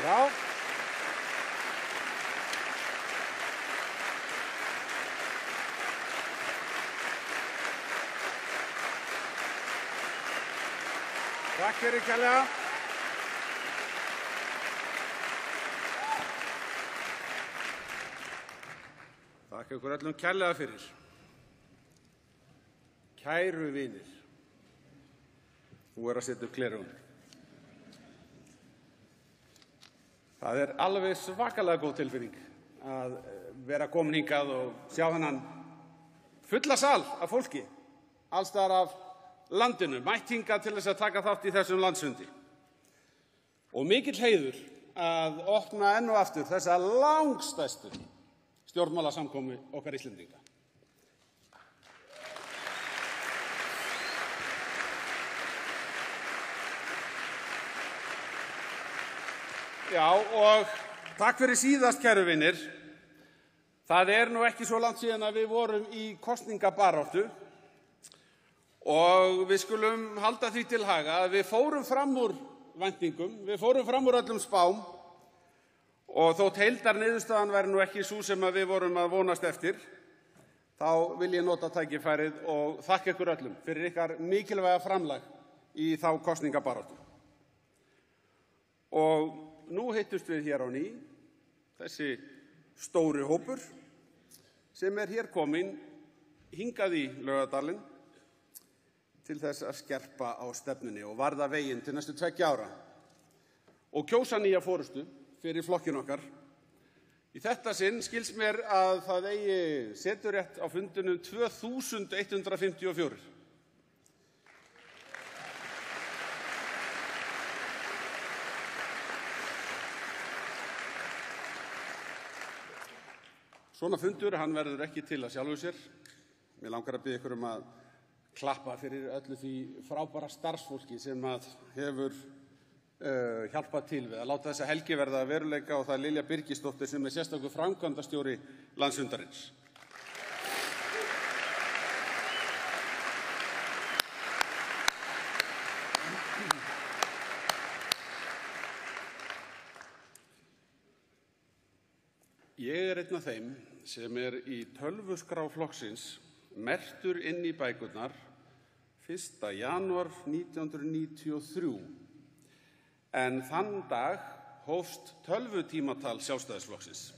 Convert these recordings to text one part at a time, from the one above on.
Já. Takk fyrir kærlega. Takk ykkur öllum kærlega fyrir. Kæru vinir. Nú að setja upp gleraugun. Það alveg svakalega góð tilfinning að vera komin hingað og sjá þennan fulla sal af fólki alls staðar af landinu, mætt hingað til þess að taka þátt í þessum landsfundi. Og mikill heiður að opna enn og aftur þessa langstærstu stjórnmálasamkomu okkar Íslendinga. Já, og takk fyrir síðast, kæru vinir. Það nú ekki svo langt síðan að við vorum í kosningabaráttu og við skulum halda því til haga að við fórum fram úr væntingum, við fórum fram úr öllum spám og þótt heildarniðurstaðan væri nú ekki sú sem að við vorum að vonast eftir, þá vil ég nota tækifærið og þakka ykkur öllum fyrir ykkar mikilvæga framlag í þá kosningabaráttu. Og nú hittust við hér á ný, þessi stóri hópur sem hér kominn hingað í Laugardalinn til þess að skerpa á stefnunni og varða veginn til næstu 2 ára og kjósa nýja forystu fyrir flokkinn okkar. Í þetta sinn skils mér að það eigi seturétt á fundinum 2154. Svona fundur, hann verður ekki til að sjálfu sér. Mér langar að biðja ykkur að klappa fyrir öllu því frábæra starfsfólki sem hefur hjálpað til við að láta þessa helgi verða að veruleika og það Lilja Birgisdóttir sem sérstakur framkvæmdastjóri landsfundarins. Ég einn af þeim sem í tölvuskrá flokksins merktur inn í bækurnar 1. janúar 1993. En þann dag hófst tölvutímatal Sjálfstæðisflokksins.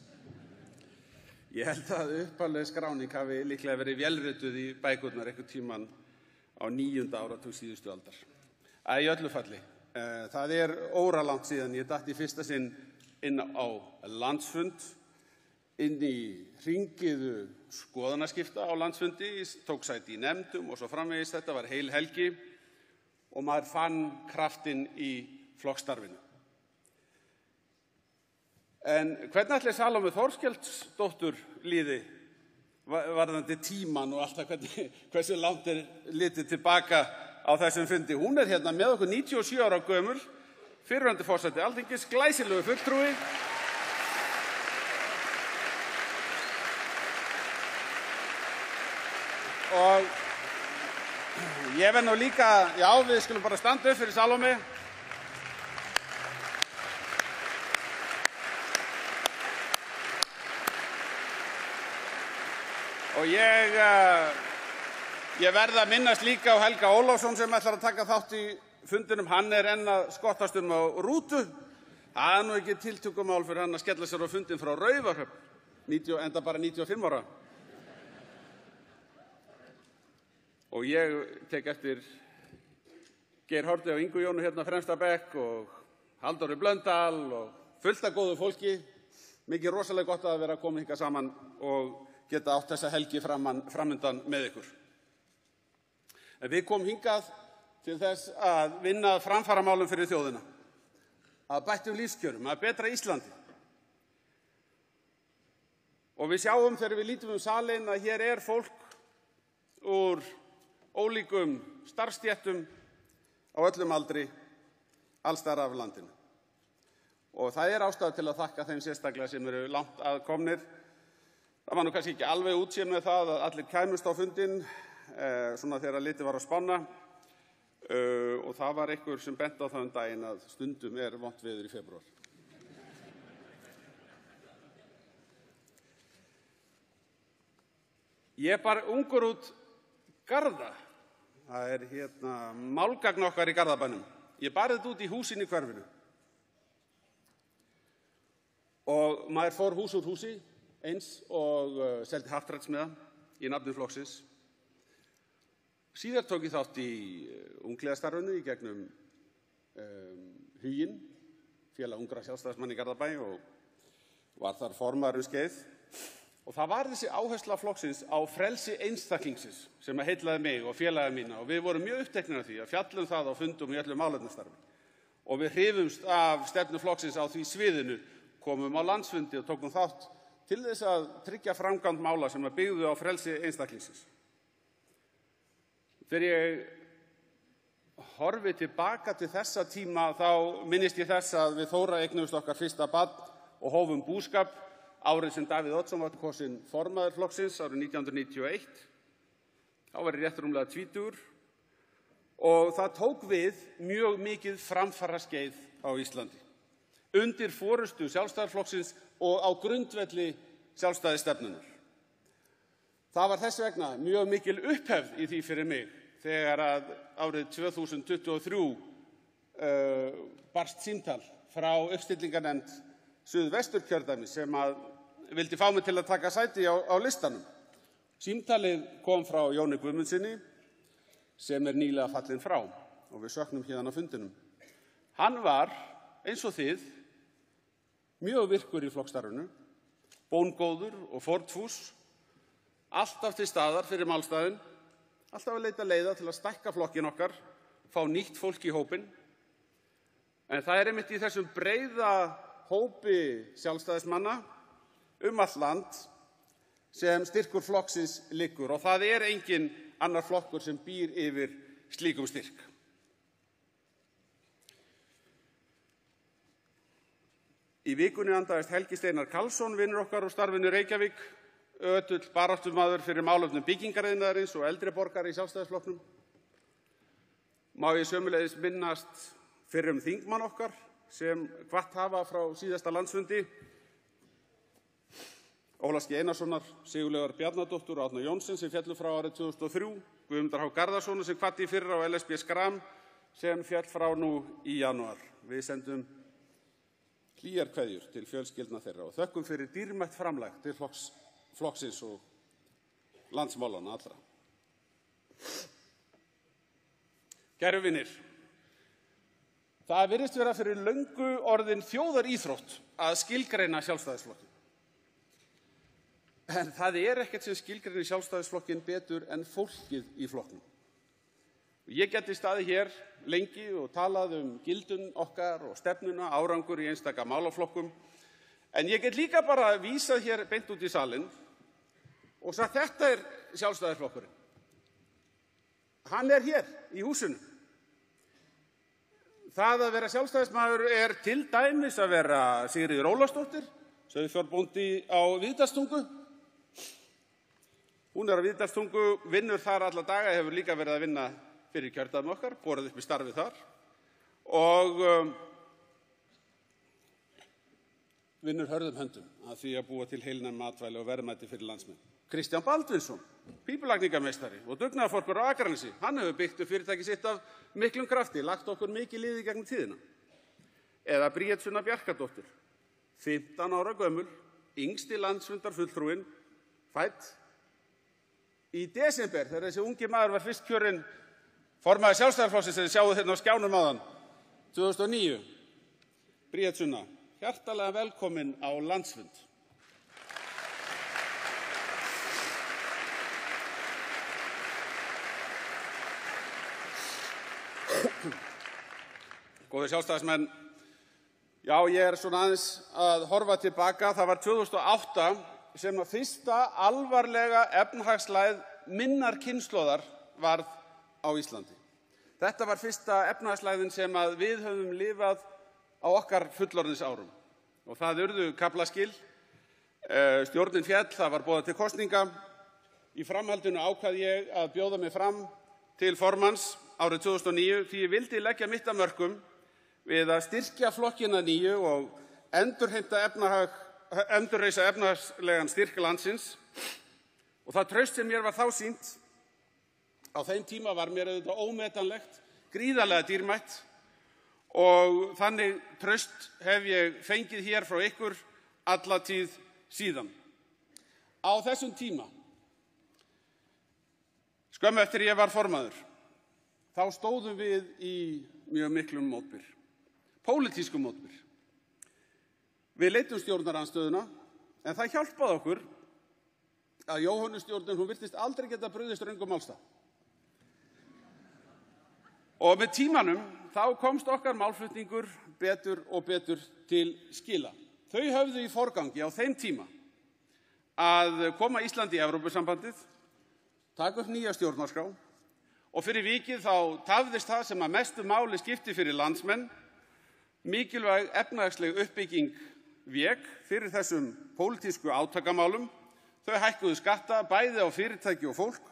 Ég held að upphafleg skráning hafi líklega verið vélrituð í bækurnar einhvern tímann á 9. áratug síðustu aldar. Í öllu falli. Það óralangt síðan ég datt í fyrsta sinn inn á landsfund, inn í hringiðu skoðanaskipta á landsfundi, tók sæti í nefndum og svo framvegis. Þetta var heil helgi og maður fann kraftinn í flokksstarfinu. En hvernig ætli Salóme Þorkelsdóttur líði varðandi tíman og allt það, hversu langt litið tilbaka á þessum fundi? Hún hérna með okkur 97 ára gömul, fyrrverandi forseti Alþingis, glæsilegu fulltrúi. Og ég verð nú líka, já, við skulum bara standa upp fyrir Salóme. Og ég verð að minnast líka á Helga Ólafsson sem ætlar að taka þátt í fundinum. Hann enn að skottast á rútu. Það nú ekki tiltökumál fyrir hann að skella sér á fundin frá Raufarhöfn, enda bara 95 ára. Og ég tek eftir Geir Haarde og Ingu Jónu hérna fremsta bekk og Halldóri Blöndal og fullt af góðu fólki. Mikið rosalega gott að vera komin hingað saman og geta átt þessa helgi framundan með ykkur. En við komum hingað til þess að vinna framfaramálum fyrir þjóðina, að bættum lífskjörum, að betra Íslandi. Og við sjáum þegar við lítum salinn að hér fólk úr ólíkum starfsstéttum á öllum aldri, alls staðar af landinu. Og það ástæða til að þakka þeim sérstaklega sem langt að komnir. Það var nú kannski ekki alveg útséð með það að allir kæmust á fundinn, svona þegar litið var á spána. Og það var einhver sem benti á það daginn að stundum vont veður í febrúar. Ég bar ungur út Garða. Það málgagn okkar í Garðabænum. Ég bar þetta út í húsin í hverfinu. Og maður fór hús úr húsi eins og seldi happdrættismiða í nafni flokksins. Síðar tók ég þátt í ungliðastarfinu í gegnum Huginn, félag ungra sjálfstæðismanna í Garðabæ, og var þar formaður skeið. Og það var þessi áhersla flokksins á frelsi einstaklingsins sem heillaði mig og félaga mína, og við vorum mjög uppteknir af því að fjalla það á fundum í öllu málefnastarfi. Og við hrifumst af stefnu flokksins á því sviðinu, komum á landsfundi og tókum þátt til þess að tryggja framkvæmd mála sem byggðu á frelsi einstaklingsins. Þegar ég horfi tilbaka til þessa tíma þá minnist ég þess að við Þóra eignuðumst okkar fyrsta barn og hófum búskap árið sem Davíð Oddsson var kosinn formaður flokksins árið 1991. Þá var ég rétt rúmlega 20 og það tók við mjög mikið framfaraskeið á Íslandi undir forystu Sjálfstæðisflokksins og á grundvelli sjálfstæðisstefnunnar. Það var þess vegna mjög mikil upphefð í því fyrir mig þegar að árið 2023 barst símtal frá uppstillingarnefnd Suðvesturkjördæmis sem vildi fá mig til að taka sæti á listanum. Símtalið kom frá Jóni Guðmundsyni sem nýlega fallinn frá og við söknum hérna á fundinum. Hann var, eins og þið, mjög virkur í flokksstarfinu, bóngóður og fórnfús, alltaf til staðar fyrir málstæðin, alltaf að leita leiða til að stækka flokkinn okkar, fá nýtt fólk í hópinn. En það einmitt í þessum breiða hópi sjálfstæðismanna allt land sem styrkur flokksins liggur, og það engin annar flokkur sem býr yfir slíkum styrk. Í vikunni andaðist Helgi Steinar Karlsson, vinur okkar úr starfinu í Reykjavík, ötull baráttumaður fyrir málefnum byggingariðnaðarins og eldri borgara í Sjálfstæðisflokknum. Má ég sömuleiðis minnast fyrrum þingmann okkar sem hvatt hafa frá síðasta landsfundi, Ólafs G. Einarssonar, Sigurlaugar Bjarnadóttur og Árna Jónsson sem féllu frá árið 2003, Guðmundar H. Garðarssonar sem hvatti í fyrra og LSB Skram sem féll frá nú í janúar. Við sendum hlýjar kveðjur til fjölskyldna þeirra og þökkum fyrir dýrmætt framlag til flokksins og landsmálana allra. Kæru vinir, það virðist vera fyrir löngu orðin þjóðaríþrótt að skilgreina Sjálfstæðisflokkinn. En það ekkert sem skilgreinir Sjálfstæðisflokkinn betur en fólkið í flokknum. Ég geti staðið hér lengi og talað gildun okkar og stefnuna, árangur í einstaka málaflokkum, en ég get líka bara vísað hér beint út í salinn og sagt þetta Sjálfstæðisflokkurinn. Hann hér í húsinu. Það að vera sjálfstæðismaður til dæmis að vera Sigríður Ólafsdóttir, sauðfjárbóndi á Víðdalstungu. Hún á Víðdalstungu, vinnur þar alla daga, hefur líka verið að vinna fyrir kjördæmi okkar, borið upp í starfið þar og vinnur hörðum höndum að því að búa til heilnæm matvæli og verðmæti fyrir landsmenn. Kristján Baldvinsson, pípulagningameistari og dugnaðarforkur á Akranesi, hann hefur byggt upp fyrirtæki sitt af miklum krafti, lagt okkur mikið lið í gegnum tíðina. Eða Bríet Sunna Bjarkadóttir, 15 ára gömul, yngsti landsfundarfulltrúinn, fædd í desember þegar þessi ungi maður var fyrst kjörinn formaður Sjálfstæðisflokksins sem þið sjáið hérna á skjánum áðan, 2009. Bríet Sunna, hjartalega velkomin á landsfund. Góðir Sjálfstæðismenn, já, ég svona aðeins að horfa tilbaka. Það var 2008 sem að fyrsta alvarlega efnahagslægð minnar kynslóðar varð á Íslandi. Þetta var fyrsta efnahagslægðin sem að við höfum lifað á okkar fullorðinsárum. Og það urðu kaflaskil, stjórnin féll, það var boðað til kosninga. Í framhaldinu ákvað ég að bjóða mig fram til formanns árið 2009 því ég vildi leggja mitt af mörkum við að styrkja flokkinn að nýju og endurreisa efnahagslegan styrk landsins Og það traust sem mér var þá sýnt á þeim tíma var mér auðvitað ómetanlegt, gríðarlega dýrmætt og þannig traust hef ég fengið hér frá ykkur alla tíð síðan. Á þessum tíma, skömmu eftir ég var formaður, þá stóðum við í mjög miklum mótbyr, pólitískum mótbyr. Við leitum stjórnarandstöðuna, en það hjálpaði okkur að Jóhönnustjórnin, hún virtist aldrei geta brugðist röngum málstað. Og með tímanum þá komst okkar málflutningur betur og betur til skila. Þau höfðu í forgangi á þeim tíma að koma Íslandi í Evrópusambandið, taka upp nýja stjórnarskrá og fyrir vikið þá tafðist það sem að mestu máli skipti fyrir landsmenn, mikilvæg efnahagsleg uppbygging vék fyrir þessum pólitísku átakamálum. Þau hækkuðu skatta bæði á fyrirtæki og fólk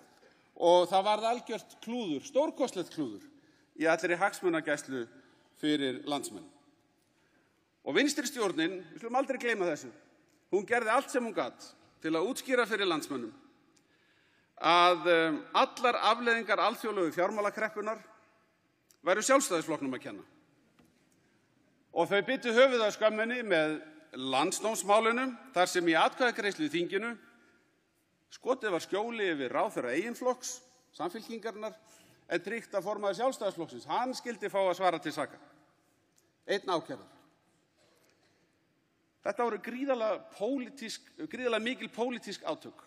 og það varð algjört klúður, stórkostlegt klúður í allri hagsmunagæslu fyrir landsmenn. Og vinstri stjórnin, við skulum aldrei gleyma þessu, hún gerði allt sem hún gat til að útskýra fyrir landsmönnum að allar afleiðingar alþjóðlegu fjármálakreppunnar væru Sjálfstæðisflokknum að kenna. Og þau bitu höfuð á skömminni með landsdómsmálinu þar sem í atkvæðagreiðslu í þinginu skotið var skjóli yfir ráðherra eigin flokks, Samfylkingarinnar, en tryggt að formaður Sjálfstæðisflokksins, hann skyldi fá að svara til saka. Einn ákærður. Þetta voru gríðarlega mikil pólitísk átök.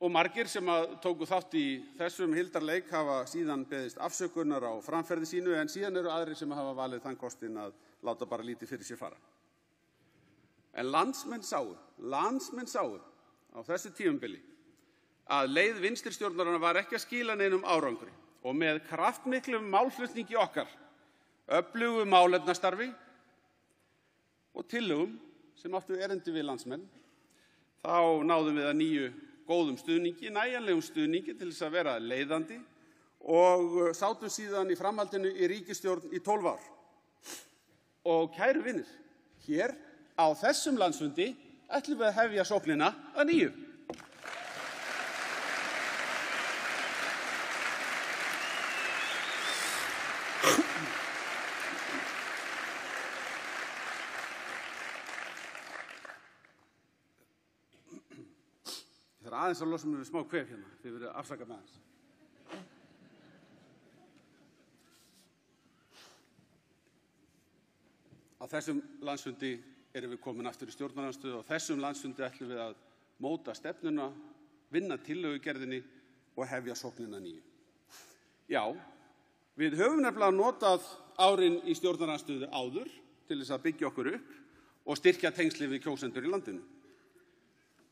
Og margir sem tóku þátt í þessum hildarleik hafa síðan beðist afsökunar á framferði sínu, en síðan eru aðrir sem hafa valið þann kostinn að láta bara lítið fyrir sér fara. En landsmenn sáu á þessu tímabili að leið vinstri stjórnarinnar var ekki að skila neinum árangri og með kraftmiklum málflutningi okkar, öflugu málefnastarfi og tillögum sem áttu erindi við landsmenn, þá náðum við að nýju góðum stuðningi, nægjanlegum stuðningi til þess að vera leiðandi og sátum síðan í framhaldinu í ríkisstjórn í 12 ár. Og kæru vinir, hér á þessum landsfundi ætlum við að hefja sóknina að nýju. Það er aðeins að losa mig við smá kvef hérna, þið verið afsakað með aðeins. Á þessum landsfundi erum við komin aftur í stjórnarandstöðu og á þessum landsfundi ætlum við að móta stefnuna, vinna tillögugerðinni og hefja sóknina nýju. Já, við höfum nefnilega notað árin í stjórnarandstöðu áður til þess að byggja okkur upp og styrkja tengsli við kjósendur í landinu.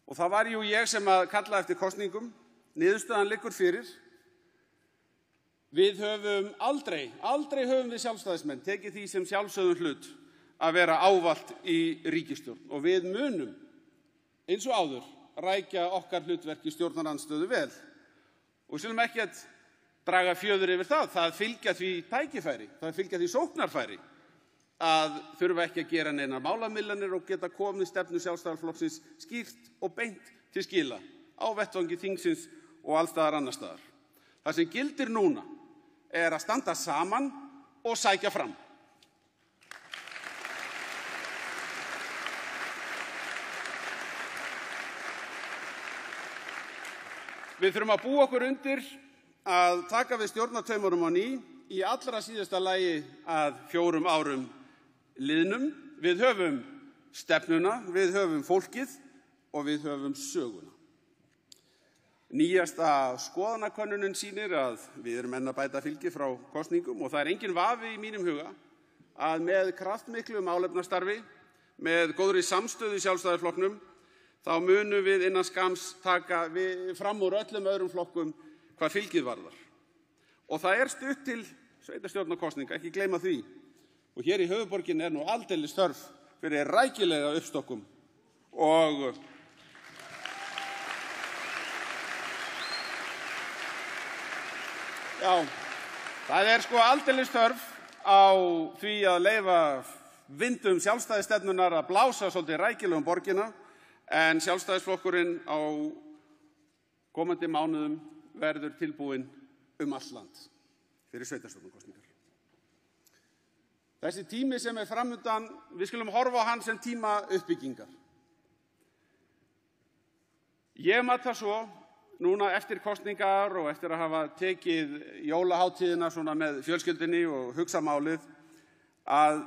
Og það var jú ég sem að kalla eftir kosningum, niðurstaðan liggur fyrir. Við höfum aldrei höfum við sjálfstæðismenn tekið því sem sjálfsögðum hlut að vera ávallt í ríkisstjórn og við munum, eins og áður, rækja okkar hlutverk í stjórnarandstöðu vel. Og við skulum ekkert draga fjöður yfir það, það fylgja því tækifæri, það fylgja því sóknarfæri að þurfa ekki að gera neinar málamillanir og geta komið stefnu Sjálfstæðisflokksins skýrt og beint til skila á vettvangi þingsins og alls staðar annars staðar. Það sem gildir núna er að standa saman og sækja fram. Við þurfum að búa okkur undir að taka við stjórnartaumunum á ný í allra síðasta lagi að 4 árum liðnum. Við höfum stefnuna, við höfum fólkið og við höfum söguna. Nýjasta skoðanakönnunin sýnir að við erum enn að bæta fylgi frá kosningum og það er engin vafi í mínum huga að með kraftmiklu málefnastarfi, með góðri samstöðu í Sjálfstæðisflokknum, þá munum við innan skams taka fram úr öllum öðrum flokkum hvað fylgið varðar. Og það er stutt til sveitarstjórnarkosninga, ekki gleyma því. Og hér í höfuðborginni er nú aldeilis þörf fyrir rækilega uppstokkum og já, það er sko aldeilis þörf á því að leyfa vindum sjálfstæðisstefnunnar að blása svolítið rækilega borgina en Sjálfstæðisflokkurinn á komandi mánuðum verður tilbúinn allt land fyrir sveitarstjórnarkosningar. Þessi tími sem framundan, við skulum horfa á hann sem tíma uppbyggingar. Ég mat það svo, núna eftir kosningar og eftir að hafa tekið jólahátíðina svona með fjölskyldunni og hugsa málið, að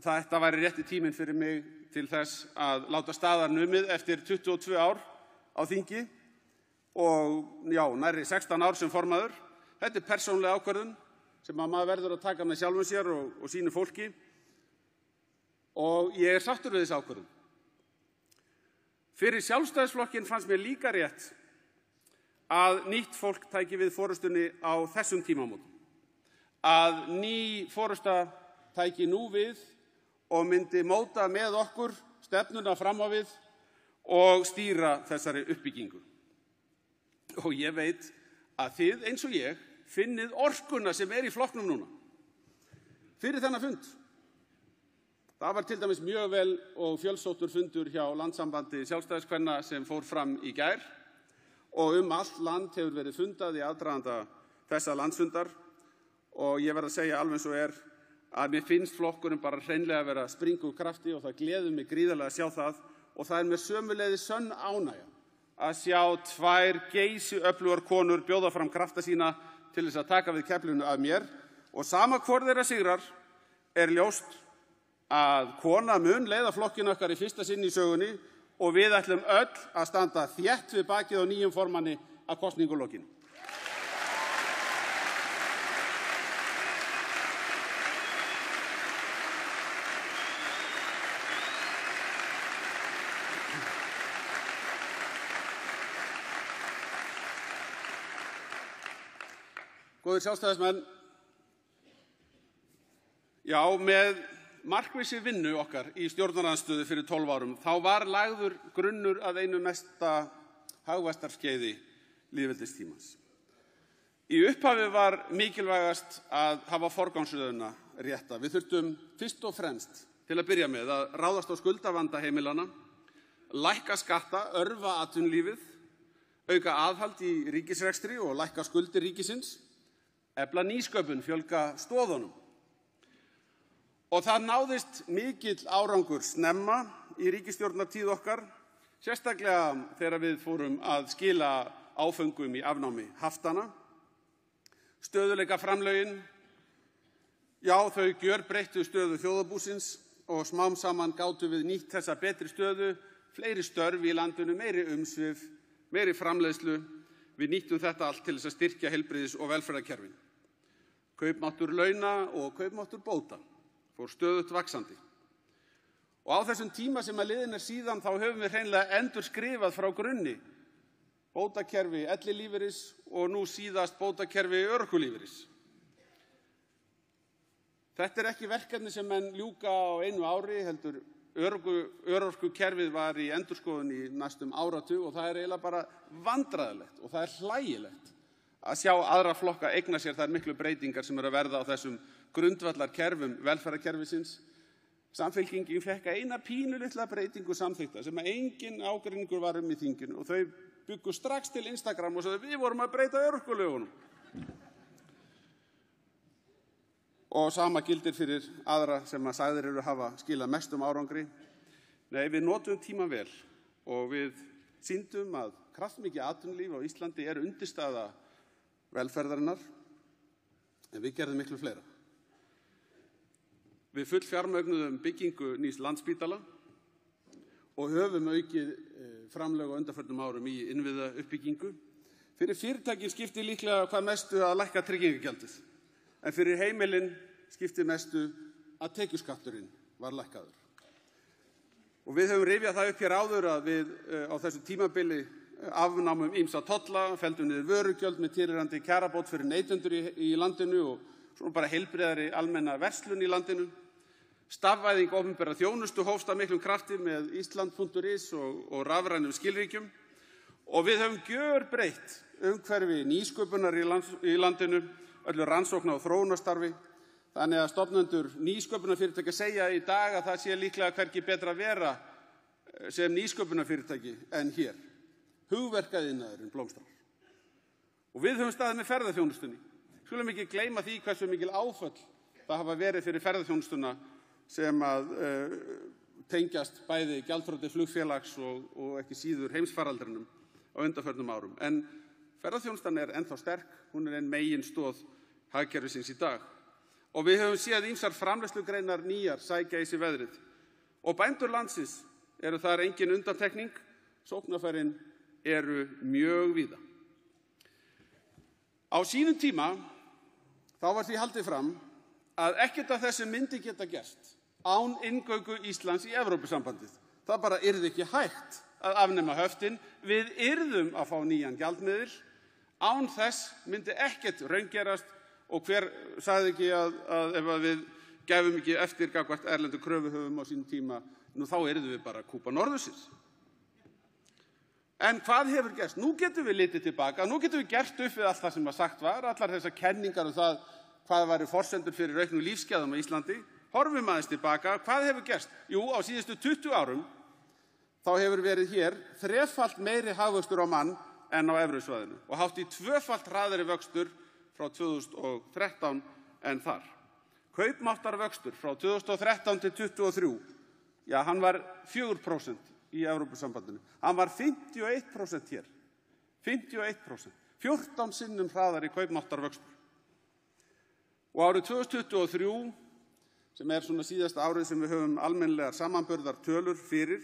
þetta væri rétti tíminn fyrir mig til þess að láta staðar numið eftir 22 ár á þingi og nærri 16 ár sem formaður. Þetta er persónuleg ákvörðun sem maður verður að taka með sjálfum sér og sínu fólki og ég er sáttur við þessa ákvörðun. Fyrir Sjálfstæðisflokkinn fannst mér líka rétt að nýtt fólk tæki við forystunni á þessum tímamótum, að ný forysta tæki nú við og myndi móta með okkur stefnuna fram á við og stýra þessari uppbyggingu. Og ég veit að þið eins og ég finnið orkuna sem í flokknum núna fyrir þennan fund. Það var til dæmis mjög vel og fjölsóttur fundur hjá Landssambandi Sjálfstæðiskvenna sem fór fram í gær og allt land hefur verið fundað í aðdraganda þessa landsfundar og ég verð að segja alveg eins og að mér finnst flokkurinn bara hreinlega að vera að springa úr krafti og það gleður mig gríðarlega að sjá það og það mér sömuleiðis sönn ánægja að sjá tvær geysiöflugar konur bjóða fram krafta sína til þess að taka við keflinu af mér og sama hvor þeirra sigrar ljóst að kona mun leiða flokkinn okkar í fyrsta sinn í sögunni og við ætlum öll að standa þétt við bakið á nýjum formanni að kosningu lokinni. Góðir Sjálfstæðismenn, með markvissi vinnu okkar í stjórnarandstöðu fyrir 12 árum, þá var lagður grunnur að einu mesta hagvaxtarskeiði lýðveldistímans. Í upphafi var mikilvægast að hafa forgangsröðuna rétta. Við þurftum fyrst og fremst til að byrja með að ráðast á skuldavanda heimilanna, lækka skatta, örva atvinnulífið, auka aðhald í ríkisrekstri og lækka skuldir ríkisins, efla nýsköpun, fjölga stoðunum. Og það náðist mikill árangur snemma í ríkisstjórnartíð okkar, sérstaklega þegar við fórum að skila áföngum í afnámi haftana. Stöðugleikaframlögin, þau gjörbreyttu stöðu þjóðarbúsins og smám saman gátum við nýtt þessa betri stöðu, fleiri störf í landinu, meiri umsvif, meiri framleiðslu. Við nýttum þetta allt til þess að styrkja heilbrigðis- og velferðarkerfin. Kaupmáttur launa og kaupmáttur bóta fór stöðugt vaxandi. Og á þessum tíma sem liðinn síðan þá höfum við hreinlega endurskrifað frá grunni bótakerfi ellilífeyris og nú síðast bótakerfi örorkulífeyris. Þetta ekki verkefni sem menn ljúka á einu ári, heldur örorkukerfið var í endurskoðun í næstum áratug og það eiginlega bara vandræðalegt og það hlægilegt að sjá aðra flokka eigna sér þær miklu breytingar sem að verða á þessum grundvallarkerfum velferðarkerfisins. Samfylkingin fékk eina pínulitla breytingu samþykkta sem engin ágreiningur var í þinginu og þau byggu strax til Instagram og sagði við vorum að breyta örorkulögunum. Og sama gildir fyrir aðra sem að sagðir eru hafa skilað mestum árangri. Nei, við notum tíma vel og við sýndum að kraftmikið atvinnulíf á Íslandi undirstaða velferðarinnar, en við gerðum miklu fleira. Við fullfjármögnuðum byggingu nýs Landspítala og höfum aukið framlög á undanförnum árum í innviðauppbyggingu. Fyrir fyrirtækin skiptir líklega hvað mestu að lækka tryggingagjaldið, en fyrir heimilin skiptir mestu að tekjuskatturinn var lækkaður. Og við höfum rifjað það upp hér áður að við á þessu tímabili afnámum ýmsa tolla, felldum niður vörugjöld með tilheyrandi kjarabót fyrir neytendur í landinu og svona bara heilbrigðari almenna verslun í landinu. Stafvæðing opinberrar þjónustu hófst af miklum krafti með Ísland.is og rafrænum skilríkjum og við höfum gjörbreytt umhverfi nýsköpunar í landinu, öllu rannsókna- og þróunarstarfi. Þannig að stofnendur nýsköpunarfyrirtækja segja í dag að það sé líklega hvergi betra að vera sem nýsköpunarfyrirtæki en hér. Hugverkaiðnaðurinn blómstrar. Og við höfum staðið með ferðaþjónustunni. Skulum ekki gleyma því hversu mikil áföll það hafa verið fyrir ferðaþjónustuna sem að tengjast bæði gjaldþroti flugfélags og ekki síður heimsfaraldrinum á undanförnum árum. En ferðaþjónustan er ennþá sterk, hún er ein meginstoð hagkerfisins í dag. Og við höfum séð ýmsar framleiðslugreinar nýjar sækja í sig veðrið. Og bændur landsins eru þar engin undantekning, sóknarfærin eru mjög víða. Á sínum tíma þá var því haldið fram að ekkert af þessu myndi geta gerst án inngöngu Íslands í Evrópusambandið. Það bara yrði ekki hægt að afnema höftin, við yrðum að fá nýjan gjaldmiðil, án þess myndi ekkert raungerast og hver sagði ekki að ef við gefum ekki eftir gagnvart erlendu kröfuhöfum á sínum tíma, nú þá yrðum við bara Kúba norðursins. En hvað hefur gerst? Nú getum við litið tilbaka, nú getum við gert upp við allt það sem sagt var, allar þessar kenningar það hvað væri forsendur fyrir auknum lífsgæðum á Íslandi. Horfum aðeins tilbaka, hvað hefur gerst? Jú, á síðustu 20 árum þá hefur verið hér þrefalt meiri hagvöxtur á mann en á evrusvæðinu og hátt í tvöfalt hraðari vöxtur frá 2013 en þar. Kaupmáttarvöxtur frá 2013 til 2023, já, hann var 4% í Evrópusambandinu. Hann var 51% hér. 51%. 14 sinnum hraðari kaupmáttarvöxtur. Og árið 2023, sem er svona síðasta árið sem við höfum almennilegar samanburðar tölur fyrir,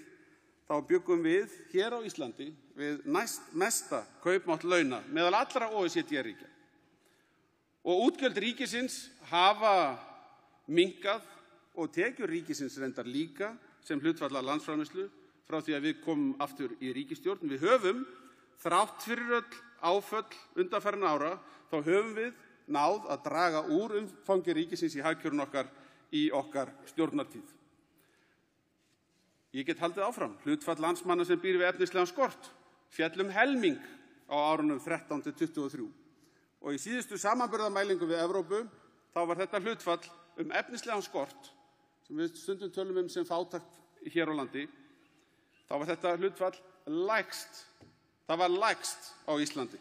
þá byggum við hér á Íslandi við næst mesta kaupmátt launa meðal allra OECD-ríkja. Og útgjöld ríkisins hafa minnkað og tekjur ríkisins reyndar líka sem hlutfall af landsframleiðslu frá því að við komum aftur í ríkisstjórn. Við höfum, þrátt fyrir öll áföll undanfarin ára, þá höfum við náð að draga úr umfangi ríkisins í hagkerfinu okkar í okkar stjórnartíð. Ég get haldið áfram. Hlutfall landsmanna sem býr við efnislegan skort féll helming á árunum 13 til 23. Og í síðustu samanburðarmælingu við Evrópu, þá var þetta hlutfall efnislegan skort, sem við stundum tölum sem fátækt hér á landi, þá var þetta hlutfall lægst. Það var lægst á Íslandi.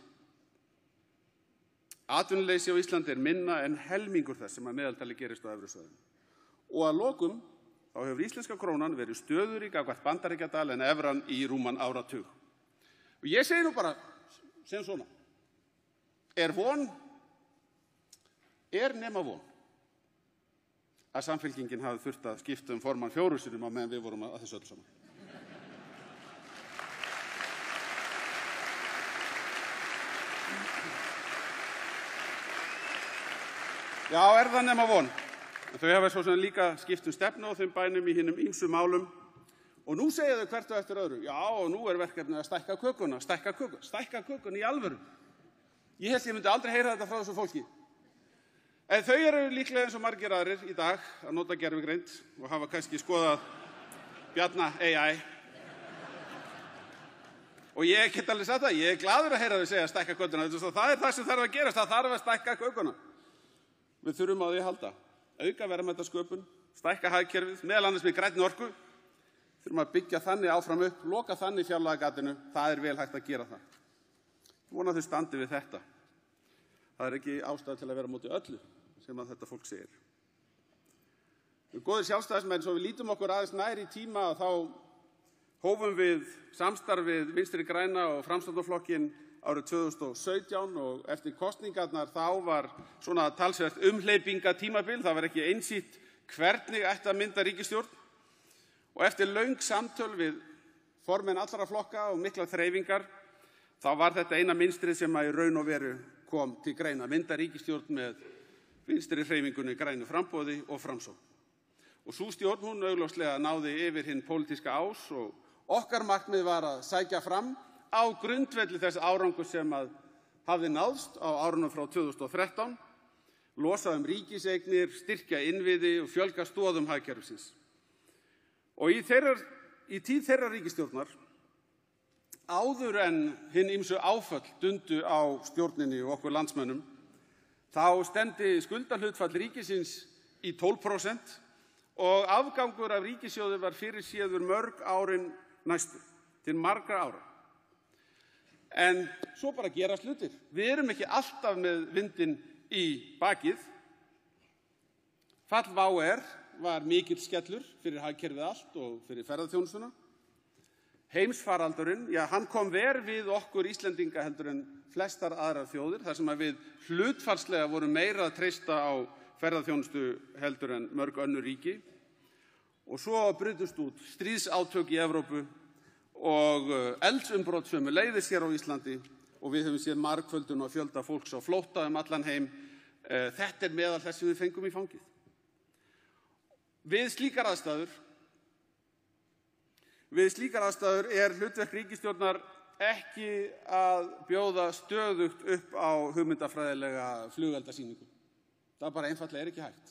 Atvinnuleysi á Íslandi er minna en helmingur þess sem að meðaltali gerist á evrusvæðinu. Og að lokum, þá hefur íslenska krónan verið stöðugri gagnvart bandaríkjadal en evran í rúman áratug. Og ég segi nú bara sem svona, er nema von að Samfylkingin hafi þurft að skipta formann 4 sinnum á meðan við vorum að þessu öllu saman. Já, er það nema von. Þau hafa svo sem líka skipt stefnu á þeim bænum í hinum ýmsu málum. Og nú segja þau hvert og eftir öðru, já, og nú er verkefnið að stækka kökuna, stækka kökuna í alvöru. Ég held ég myndi aldrei heyra þetta frá þessu fólki. En þau eru líklega eins og margir aðrir í dag að nota gervigreind og hafa kannski skoðað Bjarna AI. Og ég get alveg sagt það, ég er glaður að heyra þau segja stækka kökuna. Það er það sem þarf að gerast, það þarf að stækka kökuna. Við þurfum á því að halda. Auka verðmætasköpun, stækka hagkerfið, meðal annars með grænni orku. Þurfum að byggja þannig áfram upp, loka þannig fjárlagagatinu. Það er vel hægt að gera það. Vona þau standi við þetta. Það er ekki ástæða til að vera á móti öllu sem að þetta fólk segir. Góðir sjálfstæðismenn, svo við lítum okkur aðeins nær í tíma þá hófum við samstarf við Vinstri græna og Framsóknarflokkinn árið 2017 og eftir kosningarnar þá var svona talsvert umhleypingatímabil. Það var ekki einsýnt hvernig ætti að mynda ríkisstjórn. Og eftir löng samtöl við formenn allra flokka og miklar þreifingar, þá var þetta eina mynstrið sem að í raun og veru kom til greina. Mynda ríkisstjórn með Vinstri hreyfingunni Grænu framboði og Framsókn. Og sú stjórn, hún augljóslega náði yfir hinn pólitíska ás og okkar markmið var að sækja fram á grundvelli þess árangur sem að hafði náðst á árunum frá 2013, losa ríkiseignir, styrkja innviði og fjölga stoðum hagkerfisins. Og í tíð þeirrar ríkisstjórnar, áður en hinn ýmsu áföll dundu á stjórninni og okkur landsmönnum, þá stefndi skuldahlutfall ríkisins í 12% og afgangur af ríkissjóði var fyrirséður mörg árin næstu, til margra ára. En svo bara gerast hlutir. Við erum ekki alltaf með vindinn í bakið. Fall WOW var mikill skellur fyrir hagkerfið allt og fyrir ferðaþjónustuna. Heimsfaraldurinn, hann kom verr við okkur Íslendinga heldur en flestar aðrar þjóðir, þar sem við hlutfallslega vorum meira að treysta á ferðaþjónustu heldur en mörg önnur ríki. Og svo brutust út stríðsátök í Evrópu og eldsumbrot sömuleiðis hér á Íslandi og við höfum séð margföldun og fjölda fólks á flótta allan heim. Þetta meðal þess sem við fengum í fangið. Við slíkar aðstæður hlutverk ríkisstjórnar ekki að bjóða stöðugt upp á hugmyndafræðilega flugeldasýningu. Það bara einfaldlega ekki hægt.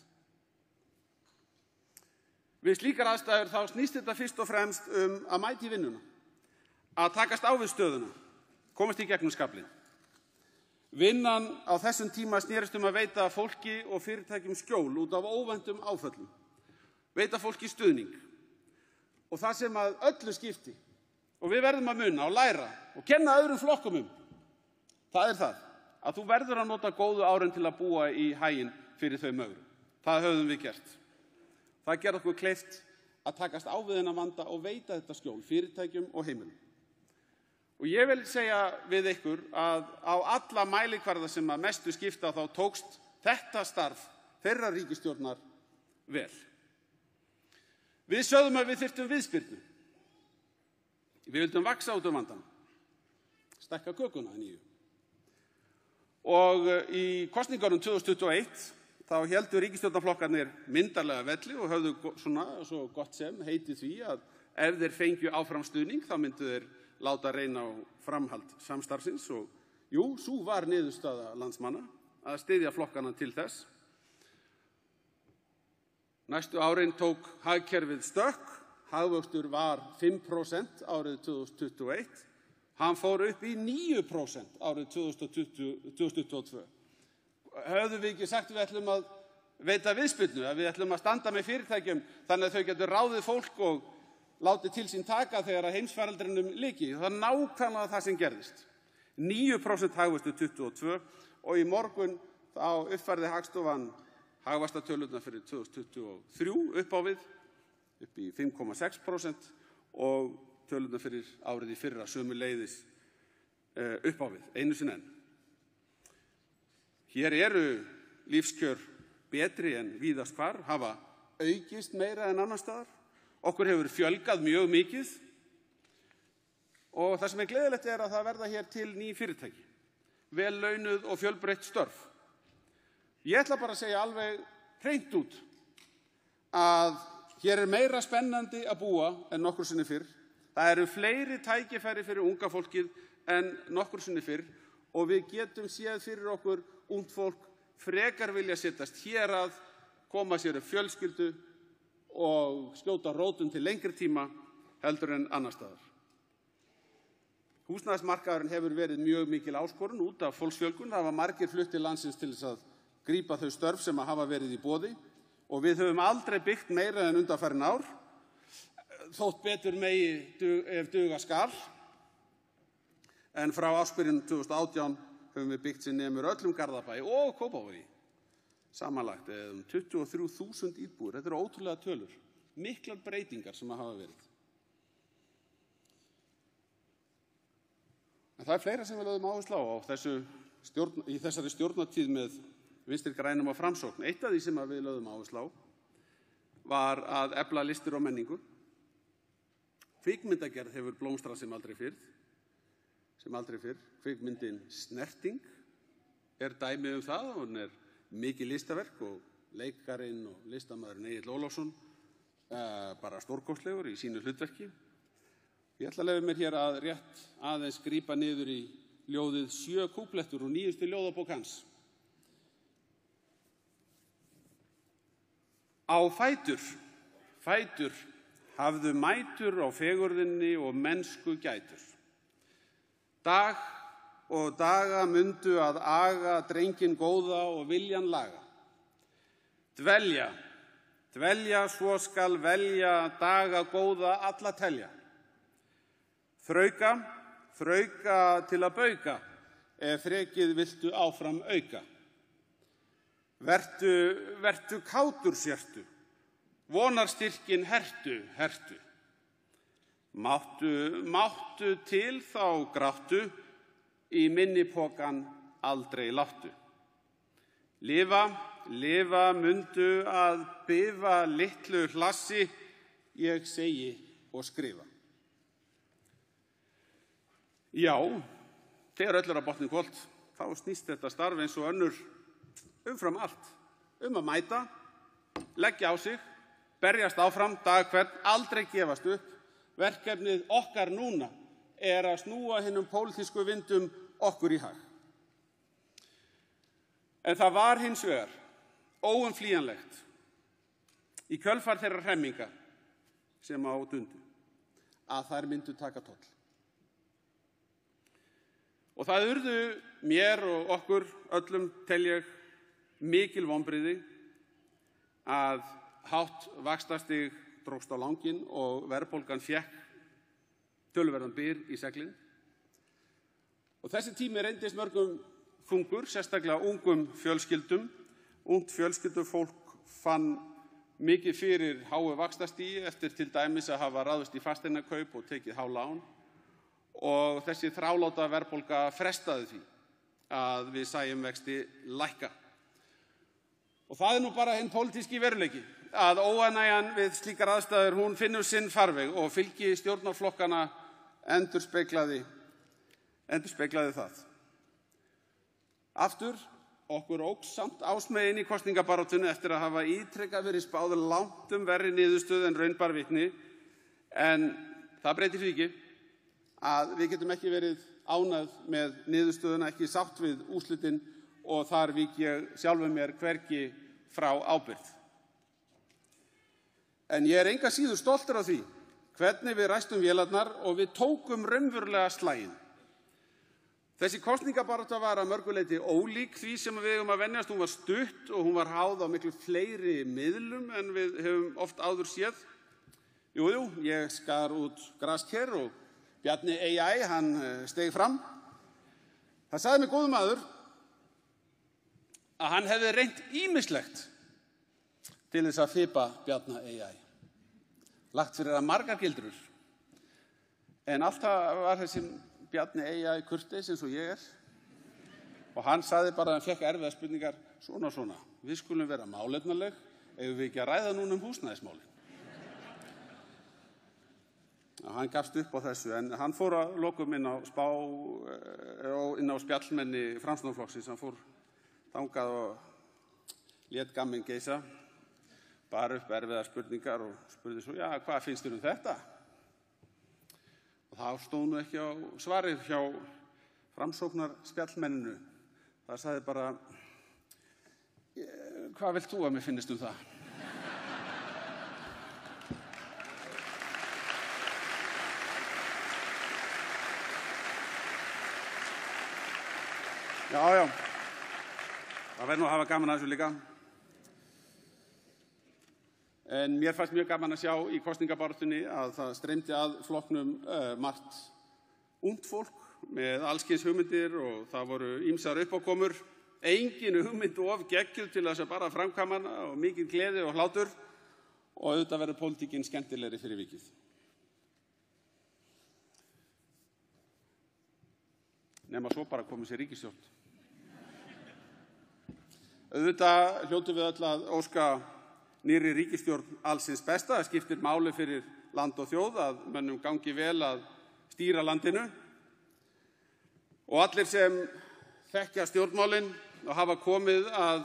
Við slíkar aðstæður þá snýst þetta fyrst og fremst að mæta í vinnuna, að takast á við stöðuna, komast í gegnum skaflinn. Vinnan á þessum tíma snerist að veita fólki og fyrirtækjum skjól út af óvæntum áföllum, veita fólki stuðning. Og það sem að öllu skipti, og við verðum að muna og læra og kenna öðrum flokkum það það að þú verður að nota góðu árin til að búa í haginn fyrir þau mögru. Það höfum við gert. Það gerði okkur kleift að takast á við þennan vanda og veita þetta skjól fyrirtækjum og heimilum. Og ég vil segja við ykkur að á alla mælikvarða sem að mestu skipta þá tókst þetta starf þeirrar ríkisstjórnar vel. Við sögðum að við þyrftum viðspyrnu. Við vildum vaxa út vandanum, stækka kökuna að nýju. Og í kosningunum 2021 þá héldu ríkisstjórnarflokkarnir myndarlega velli og höfðu svo gott sem heitið því að ef þeir fengju áfram stuðning þá myndu þeir láta reyna á framhald samstarfsins og sú var niðurstaða landsmanna að styðja flokkana til þess. Næstu árin tók hagkerfið stökk, hagvöxtur var 5% árið 2021, hann fór upp í 9% árið 2022. Höfðum við ekki sagt við ætlum að veita viðspyrnu, að við ætlum að standa með fyrirtækjum þannig að þau getur ráðið fólk og látið til sín taka þegar að heimsfaraldrinum lyki. Það nákvæmlega það sem gerðist. 9% hagvöxtur 2022 og í morgun þá uppfærði Hagstofan hagvaxtatölurnar fyrir 2023 upp á við, upp í 5,6% og tölurnar fyrir árið í fyrra sömuleiðis upp á við, einu sinni enn. Hér eru lífskjör betri en víðast hvar, hafa aukist meira en annars staðar. Okkur hefur fjölgað mjög mikið og það sem gleðilegt að það verða hér til ný fyrirtæki, vel launuð og fjölbreytt störf. Ég ætla bara að segja alveg hreint út að hér meira spennandi að búa en nokkru sinni fyrr. Það eru fleiri tækifæri fyrir unga fólkið en nokkru sinni fyrr og við getum séð fyrir okkur ungt fólk frekar vilja setjast hér að, koma sér upp fjölskyldu og skjóta rótum til lengri tíma heldur en annar staðar. Húsnæðismarkaðurinn hefur verið mjög mikil áskorun út af fólksfjölgun. Það var margir flutt til landsins til þess að grípa þau störf sem hafa verið í boði og við höfum aldrei byggt meira en undanfarin ár, þótt betur megi ef duga skal. En frá ársbyrjun 2018 höfum við byggt sem nemur öllum Garðabæ og Kópavogi. Samanlagt 23.000 íbúðir. Þetta eru ótrúlega tölur, miklar breytingar sem hafa verið. En það fleira sem við lögðum áherslu á í þessari stjórnartíð með Vinstri grænum og Framsókn. Eitt af því sem við lögðum áherslu á var að efla listir og menningu. Kvikmyndagerð hefur blómstrað sem aldrei fyrr. Kvikmyndin Snerting dæmi það, hún mikið listaverk og leikarinn og listamaðurinn Egill Ólafsson bara stórkostlegur í sínu hlutverki. Ég ætla að leyfa mér hér að rétt aðeins grípa niður í ljóðið 7 kúplettur úr nýjustu ljóðabók hans. Á fætur hafðu mætur á fegurðinni og mennsku gætur. Dag og daga mundu að aga drenginn góða og viljan laga. Dvelja svo skal velja daga góða alla telja. þrauka til að bauka, ef þrekið viltu áfram auka. Vertu kátur sértu, vonarstyrkin hertu. Máttu til þá gráttu, í minnipokan aldrei láttu. Lifa mundu að bifa litlu hlassi, ég segi og skrifa. Já, þegar öll er á botni hvolft, þá snýst þetta starf eins og önnur umfram allt, að mæta, leggja á sig, berjast áfram dag hvern, aldrei gefast upp. Verkefnið okkar núna að snúa hinum pólitísku vindum okkur í hag. En það var hins vegar óumflýjanlegt í kjölfar þeirra hremminga sem á dundu að þær myndu taka toll. Og það urðu mér og okkur öllum, tel ég, mikil vonbrigði að hátt vaxtastig drógst á langinn og verðbólgan fékk töluverðan byr í seglin. Og þessi tími reyndist mörgum þungur, sérstaklega ungum fjölskyldum. Ungt fjölskyldufólk fann mikið fyrir háu vaxtastigi eftir til dæmis að hafa ráðist í fasteignakaup og tekið há lán. Og þessi þráláta verðbólga frestaði því að við sæjum vexti lækka. Og það er nú bara hinn pólitíski veruleiki, að óánægjan við slíkar aðstæður, hún finnur sinn farveg og fylgi stjórnarflokkana endurspeglaði það. Aftur, okkur óx samt ásmegin í kosningabaráttunni eftir að hafa ítrekað verið spáð langt verri niðurstöðu en raun bar vitni, en það breytir því ekki að við getum ekki verið ánægð með niðurstöðuna, ekki sátt við úrslitin, og þar vík ég sjálfum mér hvergi frá ábyrgð. En ég er enga síður stoltur af því hvernig við ræstum vélarnar og við tókum raunverulega slaginn. Þessi kosningabarátta var að mörgu leyti ólík því sem við eigum að venjast. Hún var stutt og hún var háð á miklu fleiri miðlum en við höfum oft áður séð. Jú, ég skar út grasker og Bjarni AI, hann steig fram. Það sagði mig góður maður að hann hefði reynt ýmislegt til þess að fipa Bjarna AI. Lagt fyrir að margar gildrur. En alltaf var þessi Bjarni AI kurteis eins og ég er. Og hann sagði bara að hann fekk erfiðar spurningar, svona, við skulum vera málefnaleg, eigum við ekki að ræða núna húsnæðismálin. Hann gafst upp á þessu, en hann fór að lokum inn á spjallmenni Framsóknarflokksins. Hann fór þangað og lét gamminn geisa, bar upp erfiðar spurningar og spurði svo, já, hvað finnst þér þetta? Og það stóð nú ekki á svarið hjá Framsóknarspjallmenninu. Það sagði bara, hvað vilt þú að mér finnist það? Já, það verður nú að hafa gaman að þessu líka. En mér fannst mjög gaman að sjá í kosningabaráttunni að það streymdi að flokknum margt ungt fólk með allskyns hugmyndir og það voru ýmsar uppákomur. Engin hugmynd of geggjuð til þess að bara framkvæma hana og mikil gleði og hlátur, og auðvitað verður pólitíkin skemmtilegri fyrir vikið. Nema svo bara komið sér ríkisstjórn. Auðvitað hljótum við öll að óska nýrri ríkisstjórn allsins besta. Það skiptir máli fyrir land og þjóð að mönnum gangi vel að stýra landinu. Og allir sem þekkja stjórnmálin og hafa komið að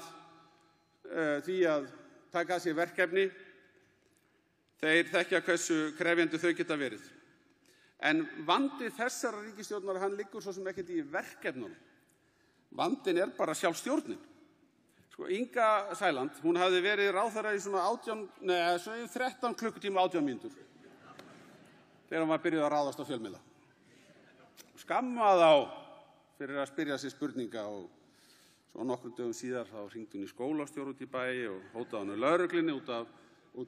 því að taka að sér verkefni, þeir þekkja hversu krefjandi þau geta verið. En vandi þessara ríkisstjórnar, hann liggur svo sem ekkert í verkefnunum. Vandinn er bara sjálf stjórnin. Inga Sæland, hún hafði verið ráðherra í svona 13 klukkutíma 18 mínútur þegar hún var byrjuð að ráðast á fjölmiðla. Skammað á fyrir að spyrja sig spurninga, og svo nokkrum dögum síðar þá hringdi hún í skólastjóra út í bæ og hótaði hann lögreglunni út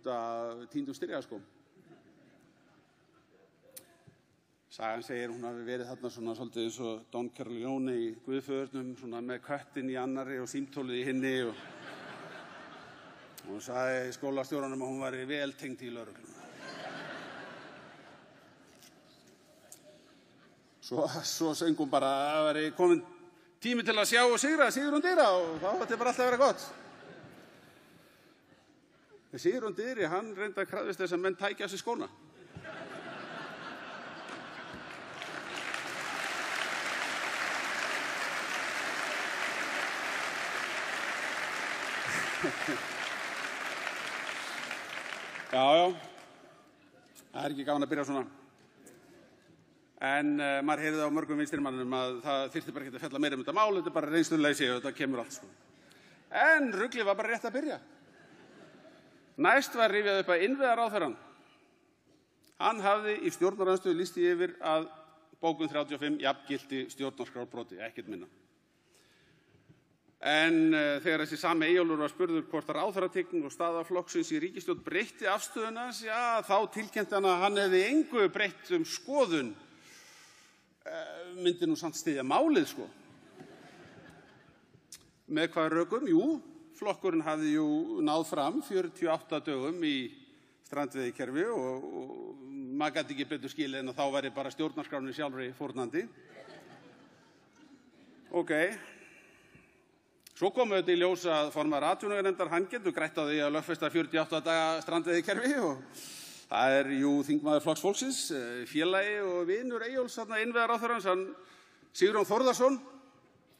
af týndum styrjaskóm. Sagan segir hún hafi verið þarna svona svolítið eins og Don Corleone í Guðföðurnum, svona með köttinn í annarri og símtólið í hinni og hún sagði skólastjóranum að hún væri vel tengd í lögregluna. Svo söng hún bara að það væri komin tími til að sjá og sigra Sigrún Dyra og þá átti bara alltaf að vera gott. Sigrún Dyri, hann reyndi að krafðist þess að menn tækja af sér skóna. Já, það er ekki gaman að byrja svona. En maður heyrði á mörgum vinstrimannum að það þyrfti bara ekki að fjalla meira þetta mál, þetta er bara reynsluleysi og þetta kemur allt sko. En ruglið var bara rétt að byrja. Næst var rifjað upp að innviðaráðherrann. Hann hafði í stjórnarandstöðu lýst því yfir að bókun 35 jafngilti stjórnarskrárbroti, ekkert minna. En þegar þessi sami Eyjólfur var spurður hvort að ráðherratign og staða flokksins í ríkisstjórn breytti afstöðuna hans, já, þá tilkynnti hann að hann hefði engu breytt skoðun. Myndi nú samt styðja málið, sko. Með hvað rökum? Jú, flokkurinn hafði jú náð fram 48 dögum í strandveiðikerfi og maður gæti ekki betur skilið en að þá væri bara stjórnarskrárinni sjálfri fórnandi. Ókei. Svo komu þetta í ljós að formaður atvinnuveganefndar, hann getur grætt á því að lögfesta 48 daga strandveiðikerfi og það er jú þingmaður Flokks fólksins, félagi og vinur Eyjólfs þarna innviðaráðherrans, hann Sigurjón Þórðarson,